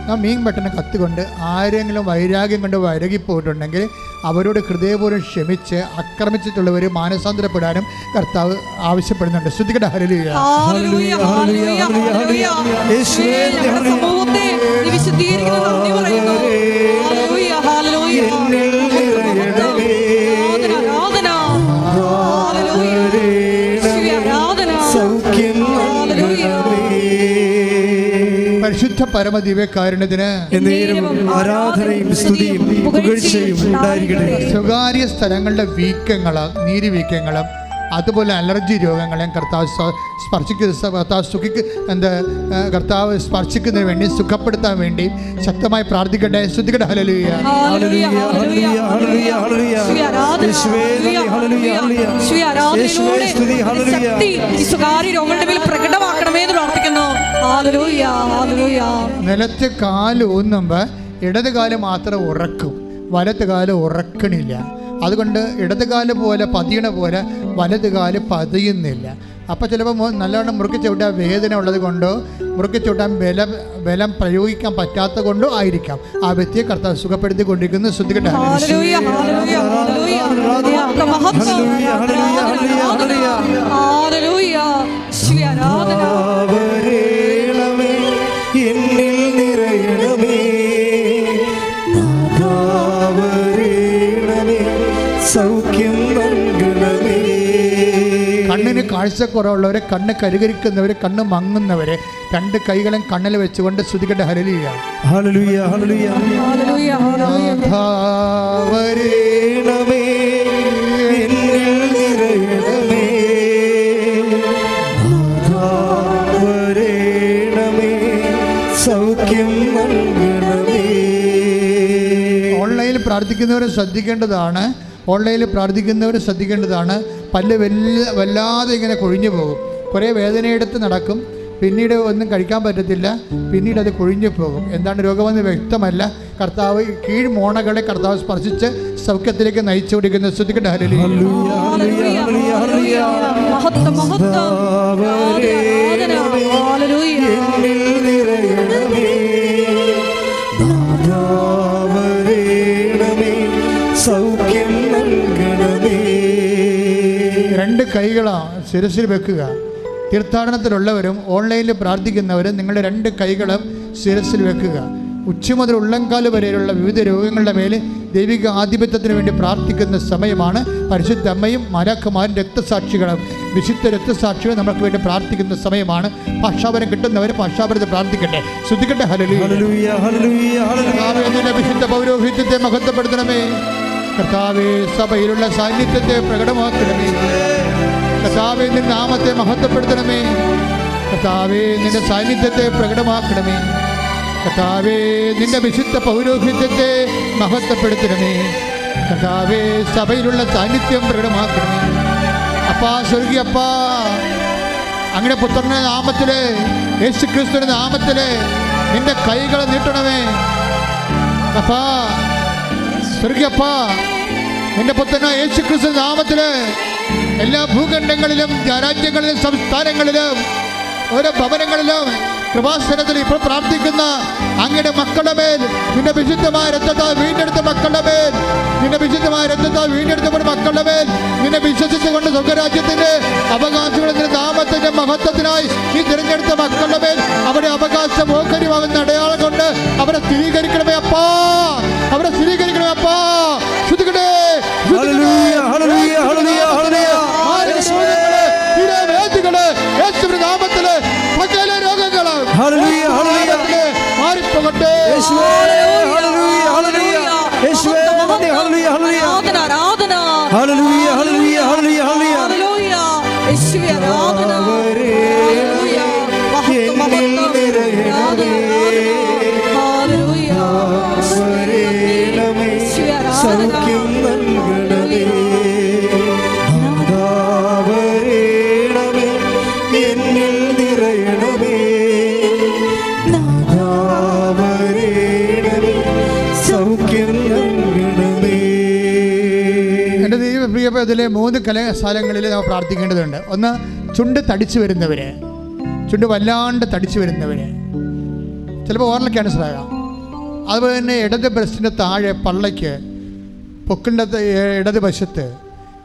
നാം മീൻ വെട്ടുന്ന കത്തുകൊണ്ട് ആരെങ്കിലും വൈരാഗ്യം കൊണ്ട് വൈരകിപ്പോയിട്ടുണ്ടെങ്കിൽ അവരോട് ഹൃദയപൂർവ്വം ക്ഷമിച്ച് ആക്രമിച്ചിട്ടുള്ളവർ മാനസാന്തരപ്പെടാനും കർത്താവ് ആവശ്യപ്പെടുന്നുണ്ട്. ശ്രദ്ധിക്കട്ടെ. ഹല്ലേലൂയ. ഹല്ലേലൂയ, ഹല്ലേലൂയ, ഹല്ലേലൂയ. യേശുവേ, ഞങ്ങളുടെ സമൂഹത്തെ നീ വിശുദ്ധീകരിക്കുന്ന നന്ദി പറയുന്നു. Hallelujah, hallelujah. ആരാധന, ഹല്ലേലൂയ. യേശുവേ, ആരാധന. ഹല്ലേലൂയ. പരിശുദ്ധ പരമദിവ്യകാരുണ്യത്തിന് ആരാധനയും സ്തുതിയും പുകഴ്ചയും ഉണ്ടായിരിക്കട്ടെ. സ്വകാര്യ സ്ഥലങ്ങളുടെ വീക്കങ്ങളും നീരുവീക്കങ്ങളും അതുപോലെ അലർജി രോഗങ്ങളെയും കർത്താവ് കർത്താവ് സ്പർശിക്കുന്നതിന് വേണ്ടി സുഖപ്പെടുത്താൻ വേണ്ടി ശക്തമായി പ്രാർത്ഥിക്കട്ടെ. ശ്രദ്ധിക്കട്ടെ. ഹല്ലേലൂയ. സ്വകാര്യ രോഗങ്ങളുടെ മേൽ പ്രകടമാക്കണമേ എന്ന് പ്രാർത്ഥിക്കുന്നു. നിലത്ത് കാല് ഊന്നുമ്പോൾ ഇടത് കാല് മാത്രം ഉറക്കും, വലത്ത് കാല് ഉറക്കണില്ല. അതുകൊണ്ട് ഇടത് കാല് പോലെ പതിയണ പോലെ വലത് കാല് പതിയുന്നില്ല. അപ്പോൾ ചിലപ്പോൾ നല്ലവണ്ണം മുറുക്കി ചവിട്ടാൻ വേദന ഉള്ളത് കൊണ്ടോ മുറുക്കി ചവിട്ടാൻ ബലം പ്രയോഗിക്കാൻ പറ്റാത്ത കൊണ്ടോ ആയിരിക്കാം ആ വ്യക്തിയെ കർത്താവ് സുഖപ്പെടുത്തി കൊണ്ടിരിക്കുന്നു. ശ്രദ്ധിക്കട്ടെ. സൗഖ്യം നൽകണമേ. കണ്ണിന് കാഴ്ചക്കുറവുള്ളവരെ, കണ്ണ് കരുകരിക്കുന്നവരെ, കണ്ണ് മങ്ങുന്നവരെ രണ്ട് കൈകളും കണ്ണിൽ വെച്ചുകൊണ്ട് സ്തുതിക്കട്ടെ. ഹല്ലേലൂയ. ഹല്ലേലൂയ, ഹല്ലേലൂയ. വരേണമേ, എന്നിൽ നിറയണമേ. വരേണമേ, സൗഖ്യം നൽകണമേ. ഓൺലൈനിൽ പ്രാർത്ഥിക്കുന്നവരെ ശ്രദ്ധിക്കേണ്ടതാണ്. പല്ല് വല്ലാതെ ഇങ്ങനെ കൊഴിഞ്ഞു പോകും. കുറേ വേദനയെടുത്ത് നടക്കും, പിന്നീട് ഒന്നും കഴിക്കാൻ പറ്റത്തില്ല, പിന്നീട് അത് കൊഴിഞ്ഞു പോകും. എന്താണ് രോഗമെന്ന് വ്യക്തമല്ല. കർത്താവ് കീഴ്മോണകളെ കർത്താവ് സ്പർശിച്ച് സൗഖ്യത്തിലേക്ക് നയിച്ചു കൊടുക്കുന്ന. ശ്രദ്ധിക്കട്ടെ. ഹല്ലേലൂയ. സൗഖ്യം നൽകണമേ. രണ്ട് കൈകളാ ശിരസിൽ വെക്കുക. തീർത്ഥാടനത്തിലുള്ളവരും ഓൺലൈനിൽ പ്രാർത്ഥിക്കുന്നവരും നിങ്ങളുടെ രണ്ട് കൈകളും ശിരസിൽ വെക്കുക. ഉച്ച മുതൽ ഉള്ളംകാല് വരെയുള്ള വിവിധ രോഗങ്ങളുടെ മേൽ ദൈവിക ആധിപത്യത്തിന് വേണ്ടി പ്രാർത്ഥിക്കുന്ന സമയമാണ്. പരിശുദ്ധ അമ്മയും മാലാഖമാരും രക്തസാക്ഷികളും വിശുദ്ധ രക്തസാക്ഷികളും നമുക്ക് വേണ്ടി പ്രാർത്ഥിക്കുന്ന സമയമാണ്. ഭാഷാപരം കിട്ടുന്നവർ ഭാഷാപരത്തെ പ്രാർത്ഥിക്കട്ടെ. ശ്രദ്ധിക്കട്ടെ. ഹല്ലേലൂയ. വിശുദ്ധ പൗരോഹിത്യത്തെ മഹത്വപ്പെടുത്തണമേ. കർത്താവേ, സഭയിലുള്ള സാന്നിധ്യത്തെ പ്രകടമാക്കണമേ. കർത്താവേ, നിന്റെ നാമത്തെ മഹത്വപ്പെടുത്തണമേ. കർത്താവേ, നിന്റെ സാന്നിധ്യത്തെ പ്രകടമാക്കണമേ. കർത്താവേ, നിന്റെ വിശുദ്ധ പൗരോഹിത്യത്തെ മഹത്വപ്പെടുത്തണമേ. കർത്താവേ, സഭയിലുള്ള സാന്നിധ്യം പ്രകടമാക്കണമേ. അപ്പാ, സ്വർഗീയപ്പാ, അങ്ങനെ പുത്രന്റെ നാമത്തില്, യേശു ക്രിസ്തുവിന്റെ നാമത്തില് നിന്റെ കൈകൾ നീട്ടണമേ. അപ്പാ, സ്വർഗീയപ്പാ, നിന്റെ പുത്രനായ യേശു ക്രിസ്തുവിന്റെ നാമത്തില് എല്ലാ ഭൂഖണ്ഡങ്ങളിലും രാജ്യങ്ങളിലും സംസ്ഥാനങ്ങളിലും ഓരോ ഭവനങ്ങളിലും കൃപാസനത്തിൽ ഇപ്പോൾ പ്രാർത്ഥിക്കുന്ന അങ്ങയുടെ മക്കളുടെ മേൽ നിന്റെ വിശുദ്ധമായ രക്തത്താൽ വീണ്ടെടുത്ത മക്കളുടെ മേൽ, നിന്റെ വിശുദ്ധമായ രക്തത്താൽ വീണ്ടെടുത്തപ്പോൾ മക്കളുടെ മേൽ നിന്നെ വിശ്വസിച്ചുകൊണ്ട് സ്വർഗരാജ്യത്തിന്റെ അവകാശങ്ങളുടെ നിന്റെ നാമത്തിന്റെ മഹത്വത്തിനായി നീ തിരഞ്ഞെടുത്ത മക്കളുടെ മേൽ അവരുടെ അവകാശം ഓഹരിയാകുന്ന അടയാളം കൊണ്ട് അവരെ സ്ഥിരീകരിക്കണമേ അപ്പാ, അവരെ സ്ഥിരീകരിക്കണമേ അപ്പാ. ശ്രുതിക്കട്ടെ. യേശുവിന്റെ നാമത്തില് സകല രോഗങ്ങള് മാറിപ്പോകട്ടെ. സൗഖ്യം നൽകണമേ. എന്നിൽ നിറയണമേ. സൗഖ്യം നൽകണമേ. എൻ്റെ ദൈവപ്രിയപ്പ, ഇതിലെ 3 കലാശാലങ്ങളിൽ നമ്മൾ പ്രാർത്ഥിക്കേണ്ടതുണ്ട്. ഒന്ന്, ചുണ്ട് തടിച്ചു വരുന്നവര്, ചുണ്ട് വല്ലാണ്ട് തടിച്ചു വരുന്നവര്. ചിലപ്പോൾ ഓറൽ ക്യാൻസർ ആകാം, അതുപോലെ തന്നെ ഇടത് ബ്രസ്റ്റിൻ്റെ താഴെ പള്ളയ്ക്ക് പൊക്കിൻ്റെ ഇടത് വശത്ത്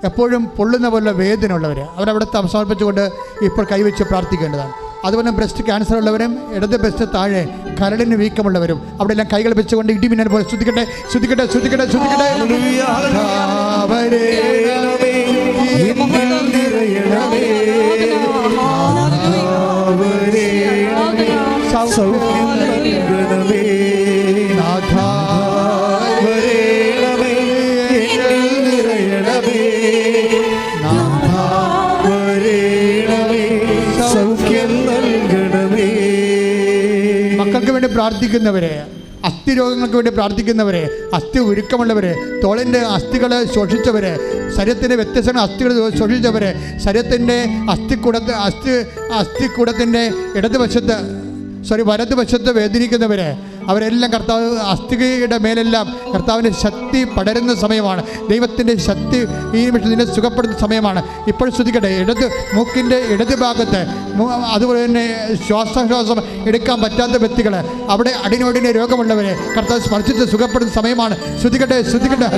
എപ്പോഴും പൊള്ളുന്ന പോലെ വേദന ഉള്ളവർ അവരവിടെ സമർപ്പിച്ചുകൊണ്ട് ഇപ്പോൾ കൈവച്ച് പ്രാർത്ഥിക്കേണ്ടതാണ്. അതുപോലെ ബ്രസ്റ്റ് ക്യാൻസർ ഉള്ളവരും ഇടത് ബ്രസ്റ്റ് താഴെ കരളിന് വീക്കമുള്ളവരും അവിടെ എല്ലാം കൈകൾ വെച്ചുകൊണ്ട് ഇടിമിന്നൽ പോലെ ശ്രദ്ധിക്കട്ടെ ശ്രദ്ധിക്കട്ടെ ശ്രദ്ധിക്കട്ടെ ശ്രദ്ധിക്കട്ടെ. മക്കൾക്ക് വേണ്ടി പ്രാർത്ഥിക്കുന്നവരെ, അസ്ഥി രോഗങ്ങൾക്ക് വേണ്ടി പ്രാർത്ഥിക്കുന്നവരെ, അസ്ഥി ഉരുക്കമുള്ളവരെ, തോളിൻ്റെ അസ്ഥികൾ ശോഷിച്ചവരെ, ശരീരത്തിൻ്റെ വ്യത്യസ്തമായ അസ്ഥികൾ ശോഷിച്ചവരെ, ശരീരത്തിൻ്റെ അസ്ഥിക്കൂടത്തിൻ്റെ വലതുവശത്ത് വേദനിക്കുന്നവരെ, അവരെല്ലാം കർത്താവ് അസ്ഥിയുടെ മേലെല്ലാം കർത്താവിൻ്റെ ശക്തി പടരുന്ന സമയമാണ്. ദൈവത്തിൻ്റെ ശക്തി ഈ നിമിഷത്തിനെ സുഖപ്പെടുന്ന സമയമാണ്. ഇപ്പോൾ ശ്രദ്ധിക്കട്ടെ, മൂക്കിൻ്റെ ഇടത് ഭാഗത്ത്, അതുപോലെ തന്നെ ശ്വാസം എടുക്കാൻ പറ്റാത്ത വ്യക്തികൾ, അവിടെ അടിനോടിനെ രോഗമുള്ളവരെ കർത്താവ് സ്പർശിച്ച് സുഖപ്പെടുന്ന സമയമാണ്. ശ്രദ്ധിക്കട്ടെ ശ്രദ്ധിക്കട്ടെ.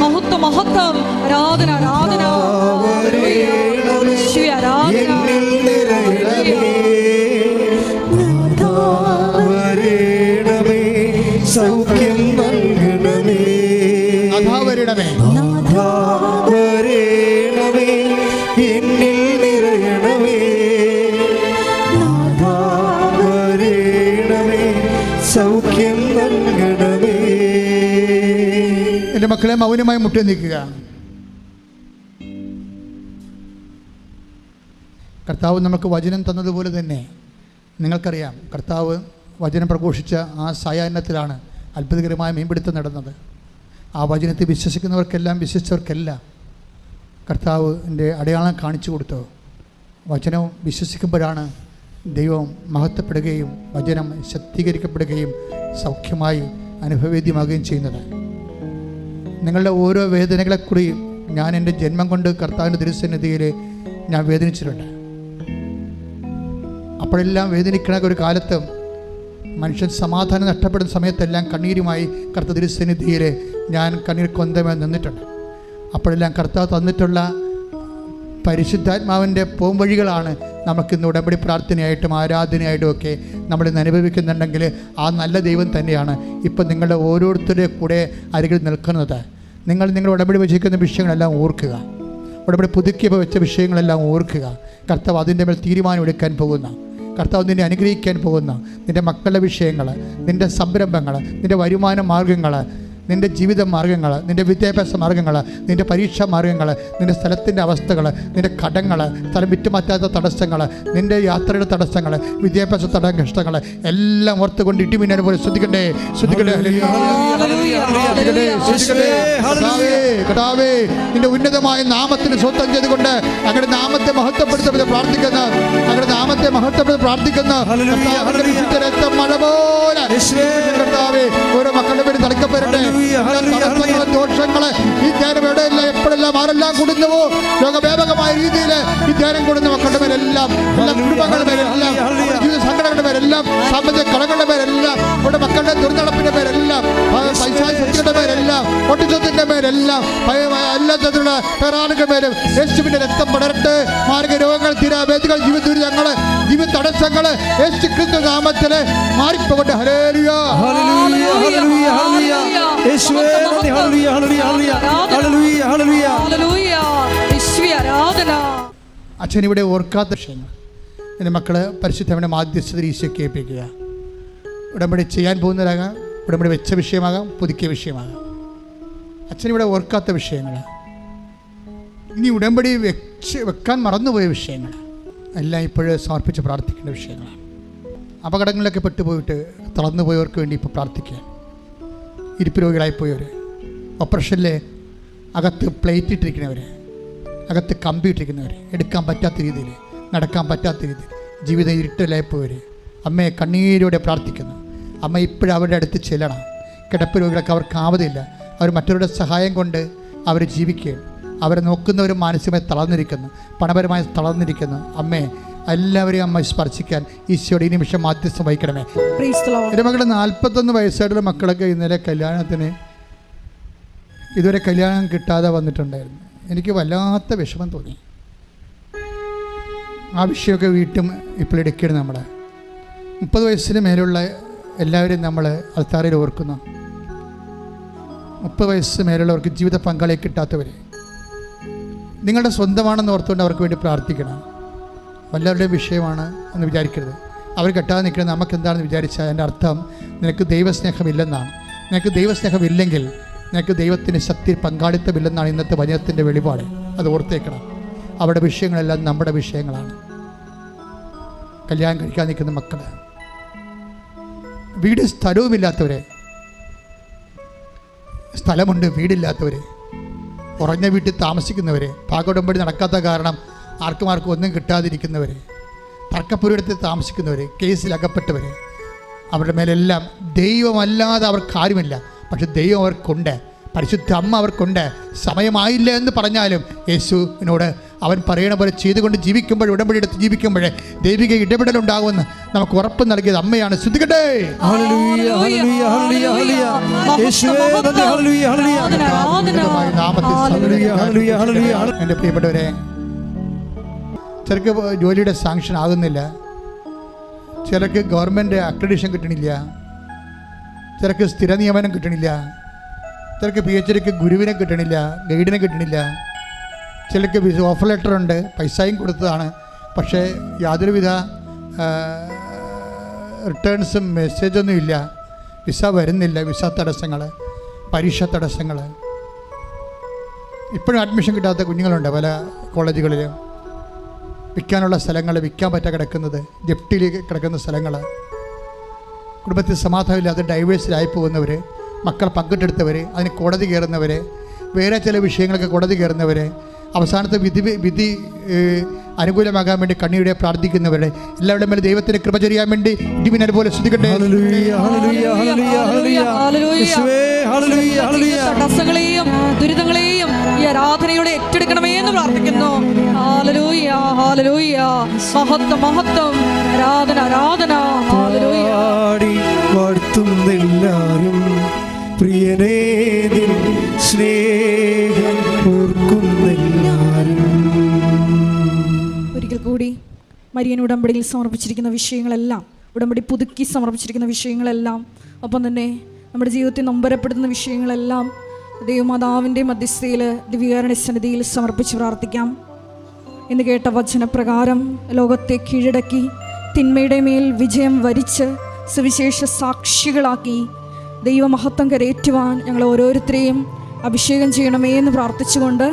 മഹത്വം മഹത്വം ആരാധന ആരാധന സൗഖ്യം നൽകണമേ, വരണമേ, വരണമേ, എന്നിൽ നിറയണമേ, വരണമേ, സൗഖ്യം നൽകണമേ. എൻ്റെ മക്കളെ മൗനമായി മുട്ടി നിൽക്കുക. കർത്താവ് നമുക്ക് വചനം തന്നതുപോലെ തന്നെ നിങ്ങൾക്കറിയാം, കർത്താവ് വചനം പ്രഘോഷിച്ച ആ സായാഹ്നത്തിലാണ് അത്ഭുതകരമായ മീൻപിടുത്തം നടന്നത്. ആ വചനത്തെ വിശ്വസിച്ചവർക്കെല്ലാം കർത്താവിൻ്റെ അടയാളം കാണിച്ചു കൊടുത്തു. വചനം വിശ്വസിക്കുമ്പോഴാണ് ദൈവം മഹത്വപ്പെടുകയും വചനം ശക്തീകരിക്കപ്പെടുകയും സൗഖ്യമായി അനുഭവവേദ്യമാകുകയും ചെയ്യുന്നത്. നിങ്ങളുടെ ഓരോ വേദനകളെക്കുറിയും ഞാൻ എൻ്റെ ജന്മം കൊണ്ട് കർത്താവിൻ്റെ തിരുസന്നിധിയിൽ ഞാൻ വേദനിച്ചിട്ടുണ്ട്. അപ്പോഴെല്ലാം വേദനിക്കണ ഒരു കാലത്തും മനുഷ്യൻ സമാധാനം നഷ്ടപ്പെടുന്ന സമയത്തെല്ലാം കണ്ണീരുമായി കർത്താവ് തിരുസന്നിധിയിൽ ഞാൻ കണ്ണീർ കൊന്തമായി നിന്നിട്ടുണ്ട്. അപ്പോഴെല്ലാം കർത്താവ് തന്നിട്ടുള്ള പരിശുദ്ധാത്മാവിൻ്റെ പോംവഴികളാണ് നമുക്കിന്ന് ഉടമ്പടി പ്രാർത്ഥനയായിട്ടും ആരാധനയായിട്ടും ഒക്കെ നമ്മളിന്ന് അനുഭവിക്കുന്നുണ്ടെങ്കിൽ ആ നല്ല ദൈവം തന്നെയാണ് ഇപ്പം നിങ്ങളുടെ ഓരോരുത്തരുടെ കൂടെ അരികിൽ നിൽക്കുന്നത്. നിങ്ങൾ ഉടമ്പടി വെച്ചിരിക്കുന്ന വിഷയങ്ങളെല്ലാം ഓർക്കുക. ഉടമ്പടി പുതുക്കിയപ്പോൾ വെച്ച വിഷയങ്ങളെല്ലാം ഓർക്കുക. കർത്താവ് അതിൻ്റെ മേൽ തീരുമാനം എടുക്കാൻ പോകുന്ന, കർത്താവ് നിന്നെ അനുഗ്രഹിക്കാൻ പോകുന്ന നിൻ്റെ മക്കളുടെ വിഷയങ്ങൾ, നിൻ്റെ സംരംഭങ്ങൾ, നിൻ്റെ വരുമാന മാർഗങ്ങൾ, നിൻ്റെ ജീവിത മാർഗ്ഗങ്ങൾ, നിൻ്റെ വിദ്യാഭ്യാസ മാർഗ്ഗങ്ങൾ, നിൻ്റെ പരീക്ഷാ മാർഗ്ഗങ്ങൾ, നിൻ്റെ സ്ഥലത്തിൻ്റെ അവസ്ഥകൾ, നിൻ്റെ കടങ്ങൾ, സ്ഥലം വിറ്റുമാറ്റാത്ത തടസ്സങ്ങൾ, നിൻ്റെ യാത്രയുടെ തടസ്സങ്ങൾ, വിദ്യാഭ്യാസ തടസ്സങ്ങൾ എല്ലാം ഓർത്തുകൊണ്ട് ഇടിമിന്നൽ പോലെ ശ്രദ്ധിക്കണ്ടേ ശ്രദ്ധിക്കട്ടെ. കർത്താവേ, നിന്റെ ഉന്നതമായ നാമത്തിന് സ്വന്തം ചെയ്തുകൊണ്ട് അങ്ങയുടെ നാമത്തെ മഹത്വപ്പെടുത്തുന്നത് പ്രാർത്ഥിക്കുന്ന, അങ്ങയുടെ നാമത്തെ മഹത്വപ്പെടുത്തി പ്രാർത്ഥിക്കുന്ന രക്തം മഴ പോലെ കർത്താവേ ഓരോ മക്കളുടെ പേര് തളിക്കപ്പെടട്ടെ. ദോഷങ്ങള് ഈ ധ്യാനം എവിടെയല്ല എപ്പോഴെല്ലാം ആരെല്ലാം കൂടുന്നുവോ ലോകവ്യാപകമായ രീതിയിൽ ഈ ധ്യാനം കൂടുന്ന മക്കളുടെ പേരെല്ലാം, എല്ലാ കുടുംബങ്ങളുടെ പേരെല്ലാം, ജീവിത സംഘടനകളുടെ പേരെല്ലാം, സാമ്പത്തിക കടകളുടെ പേരെല്ലാം, അവരുടെ മക്കളുടെ ദുർനടപ്പിന്റെ പേരെല്ലാം, പൈസാശക്തിയുടെ പേരെല്ലാം, ഒട്ടിച്ചത്തിന്റെ പേരെല്ലാം, എല്ലാ തരത്തിലുള്ള പേരാളുകളുടെ പേരും യേശുവിന്റെ രക്തം പടരട്ടെ. മാർഗ രോഗങ്ങൾ, തീരാവേദികൾ, ജീവിത ദുരിതങ്ങള്, ജീവിത തടസ്സങ്ങള് യേശു ക്രിസ്തു നാമത്തില് മാറിപ്പോകട്ടെ. ഹല്ലേലൂയ ഹല്ലേലൂയ ഹല്ലേലൂയ ഹല്ലേലൂയ യേശുവേ നന്ദി. ഹല്ലേലൂയ ഹല്ലേലൂയ ഹല്ലേലൂയ ഹല്ലേലൂയ യേശുവേ ആരാധന. അച്ഛൻ ഇവിടെ ഓർക്കാത്ത വിഷയങ്ങൾ എൻ്റെ മക്കള് പരിശുദ്ധമായ മാധ്യസ്ഥതയിൽ ഈശോയ്ക്ക് ഏൽപ്പിക്കുക. ഉടമ്പടി ചെയ്യാൻ പോകുന്നവരാകാം, ഉടമ്പടി വെച്ച വിഷയമാകാം, പുതുക്കിയ വിഷയമാകാം. അച്ഛനിവിടെ ഓർക്കാത്ത വിഷയങ്ങൾ, ഇനി ഉടമ്പടി വെക്കാൻ മറന്നുപോയ വിഷയങ്ങൾ എല്ലാം ഇപ്പോഴും സമർപ്പിച്ച് പ്രാർത്ഥിക്കേണ്ട വിഷയങ്ങളാണ്. അപകടങ്ങളിലൊക്കെ പെട്ടുപോയിട്ട് തളർന്നുപോയവർക്ക് വേണ്ടി ഇപ്പോൾ പ്രാർത്ഥിക്കുക. ഇരിപ്പ് രോഗികളായിപ്പോയവർ, ഓപ്പറേഷനിലെ അകത്ത് പ്ലേറ്റ് ഇട്ടിരിക്കുന്നവർ, അകത്ത് കമ്പി ഇട്ടിരിക്കുന്നവർ, എടുക്കാൻ പറ്റാത്ത രീതിയിൽ, നടക്കാൻ പറ്റാത്ത രീതിയിൽ ജീവിതം ഇരുട്ടലായിപ്പോയവർ, അമ്മയെ കണ്ണീരോടെ പ്രാർത്ഥിക്കുന്നു. അമ്മ ഇപ്പോഴും അവരുടെ അടുത്ത് ചെല്ലണം. കിടപ്പ് രോഗികളൊക്കെ അവർക്ക് ആവതില്ല. അവർ മറ്റവരുടെ സഹായം കൊണ്ട് അവർ ജീവിക്കുകയും അവരെ നോക്കുന്നവരും മാനസികമായി തളർന്നിരിക്കുന്നു, പണപരമായി തളർന്നിരിക്കുന്നു. അമ്മേ എല്ലാവരെയും അമ്മ സ്പർശിക്കാൻ ഈശോയുടെ ഈ നിമിഷം മാധ്യസ്ഥം വഹിക്കണമേ. Praise the Lord. എൻ്റെ മക്കളുടെ 41 വയസ്സായിട്ടുള്ള മക്കളൊക്കെ ഇന്നലെ കല്യാണത്തിന് ഇതുവരെ കല്യാണം കിട്ടാതെ വന്നിട്ടുണ്ടായിരുന്നു. എനിക്ക് വല്ലാത്ത വിഷമം തോന്നി. ആ വിഷയമൊക്കെ വീട്ടും ഇപ്പോൾ എടുക്കണം. നമ്മൾ 30 വയസ്സിന് മേലുള്ള എല്ലാവരെയും നമ്മൾ അൽത്താരയിൽ ഓർക്കുന്നു. 30 വയസ്സ് മേലുള്ളവർക്ക് ജീവിത പങ്കാളിയെ കിട്ടാത്തവർ നിങ്ങളുടെ സ്വന്തമാണെന്ന് ഓർത്തുകൊണ്ട് അവർക്ക് വേണ്ടി പ്രാർത്ഥിക്കണം. വല്ലവരുടെയും വിഷയമാണ് എന്ന് വിചാരിക്കരുത്. അവർ കെട്ടാതെ നിൽക്കുന്നത് നമുക്ക് എന്താണെന്ന് വിചാരിച്ചാൽ അതിൻ്റെ അർത്ഥം നിനക്ക് ദൈവസ്നേഹമില്ലെന്നാണ്. നിനക്ക് ദൈവസ്നേഹമില്ലെങ്കിൽ നിനക്ക് ദൈവത്തിന് ശക്തി പങ്കാളിത്തമില്ലെന്നാണ് ഇന്നത്തെ വചനത്തിൻ്റെ വെളിപാട്. അത് ഓർത്തേക്കണം. അവരുടെ വിഷയങ്ങളെല്ലാം നമ്മുടെ വിഷയങ്ങളാണ്. കല്യാണം കഴിക്കാൻ നിൽക്കുന്ന മക്കൾ, വീട് സ്ഥലവുമില്ലാത്തവരെ, സ്ഥലമുണ്ട് വീടില്ലാത്തവർ, കുറഞ്ഞ വീട്ടിൽ താമസിക്കുന്നവർ, പാകോടമ്പടി നടക്കാത്ത കാരണം ആർക്കും ഒന്നും കിട്ടാതിരിക്കുന്നവർ, തർക്കപ്പുരയിടത്തിൽ താമസിക്കുന്നവർ, കേസിലകപ്പെട്ടവർ, അവരുടെ മേലെല്ലാം ദൈവമല്ലാതെ അവർക്ക് ആരുമില്ല. പക്ഷെ ദൈവം അവർക്കുണ്ട്, പരിശുദ്ധ അമ്മ അവർക്കുണ്ട്. സമയമായില്ല എന്ന് പറഞ്ഞാലും യേശുവിനോട് അവൻ പറയണ പോലെ ചെയ്തുകൊണ്ട് ജീവിക്കുമ്പോൾ, ഉടമ്പടി എടുത്ത് ജീവിക്കുമ്പോൾ ദൈവിക ഇടപെടലുണ്ടാകുമെന്ന് നമുക്ക് ഉറപ്പ് നൽകിയത് അമ്മയാണ്. ശ്രദ്ധിക്കട്ടെ. എൻ്റെ പ്രിയപ്പെട്ടവരെ, ചിലർക്ക് ജോലിയുടെ സാങ്ഷൻ ആകുന്നില്ല, ചിലർക്ക് ഗവൺമെൻറ് അക്രഡിഷൻ കിട്ടണില്ല, ചിലർക്ക് സ്ഥിര നിയമനം കിട്ടണില്ല, ചിലർക്ക് PhDക്ക് ഗുരുവിനെ കിട്ടണില്ല, ഗൈഡിനെ കിട്ടണില്ല, ചിലർക്ക് ഓഫർ ലെറ്റർ ഉണ്ട്, പൈസയും കൊടുത്തതാണ്, പക്ഷേ യാതൊരുവിധ റിട്ടേൺസും മെസ്സേജൊന്നും ഇല്ല, വിസ വരുന്നില്ല, വിസ തടസ്സങ്ങൾ, പരീക്ഷ തടസ്സങ്ങൾ. ഇപ്പോഴും അഡ്മിഷൻ കിട്ടാത്ത കുഞ്ഞുങ്ങളുണ്ട് പല കോളേജുകളിലും. വിൽക്കാനുള്ള സ്ഥലങ്ങൾ, വിൽക്കാൻ പറ്റാ കിടക്കുന്നത്, ജപ്തിയിൽ കിടക്കുന്ന സ്ഥലങ്ങൾ, കുടുംബത്തിൽ സമാധാനമില്ലാതെ ഡൈവേഴ്സിലായി പോകുന്നവർ, മക്കൾ പങ്കിട്ടെടുത്തവർ, അതിന് കോടതി കയറുന്നവർ, വേറെ ചില വിഷയങ്ങൾക്ക് കോടതി കയറുന്നവർ, അവസാനത്തെ വിധി അനുകൂലമാകാൻ വേണ്ടി കണ്ണീരെ പ്രാർത്ഥിക്കുന്നവരുടെ എല്ലാവരുടെ മേലെ ദൈവത്തിന് കൃപ ചൊരിയാൻ വേണ്ടി ഇടിമിന്നൽ പോലെ ശ്രദ്ധിക്കട്ടെ. തടസ്സങ്ങളെയും ദുരിതങ്ങളെയും ഈ ആരാധനയോടെ ഏറ്റെടുക്കണമേ എന്ന് പ്രാർത്ഥിക്കുന്നു. ഹല്ലേലൂയ, ഹല്ലേലൂയ, മഹത്വം, മഹത്വം, ആരാധന, ആരാധന. ഹല്ലേലൂയ. വാഴ്ത്തുന്നെല്ലാരും പ്രിയനേ നിൻ സ്നേഹം ഓർക്കുന്നെല്ലാരും. ഒരിക്കൽ കൂടി മരിയൻ ഉടമ്പടിയിൽ സമർപ്പിച്ചിരിക്കുന്ന വിഷയങ്ങളെല്ലാം, ഉടമ്പടി പുതുക്കി സമർപ്പിച്ചിരിക്കുന്ന വിഷയങ്ങളെല്ലാം, ഒപ്പം തന്നെ നമ്മുടെ ജീവിതത്തിൽ നൊമ്പരപ്പെടുത്തുന്ന വിഷയങ്ങളെല്ലാം ദൈവമാതാവിൻ്റെ മധ്യസ്ഥയിൽ ദിവ്യകാരുണ്യ സന്നിധിയിൽ സമർപ്പിച്ച് പ്രാർത്ഥിക്കാം. എന്ന് കേട്ട വചനപ്രകാരം ലോകത്തെ കീഴടക്കി തിന്മയുടെ മേൽ വിജയം വരിച്ച് സുവിശേഷ സാക്ഷികളാക്കി ദൈവമഹത്വം കരയേറ്റുവാൻ ഞങ്ങൾ ഓരോരുത്തരെയും അഭിഷേകം ചെയ്യണമേ എന്ന് പ്രാർത്ഥിച്ചുകൊണ്ട്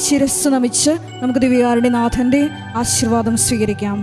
ശിരസ്സ് നമിച്ച് നമുക്ക് ദിവ്യകാരുണ്യനാഥൻ്റെ ആശീർവാദം സ്വീകരിക്കാം.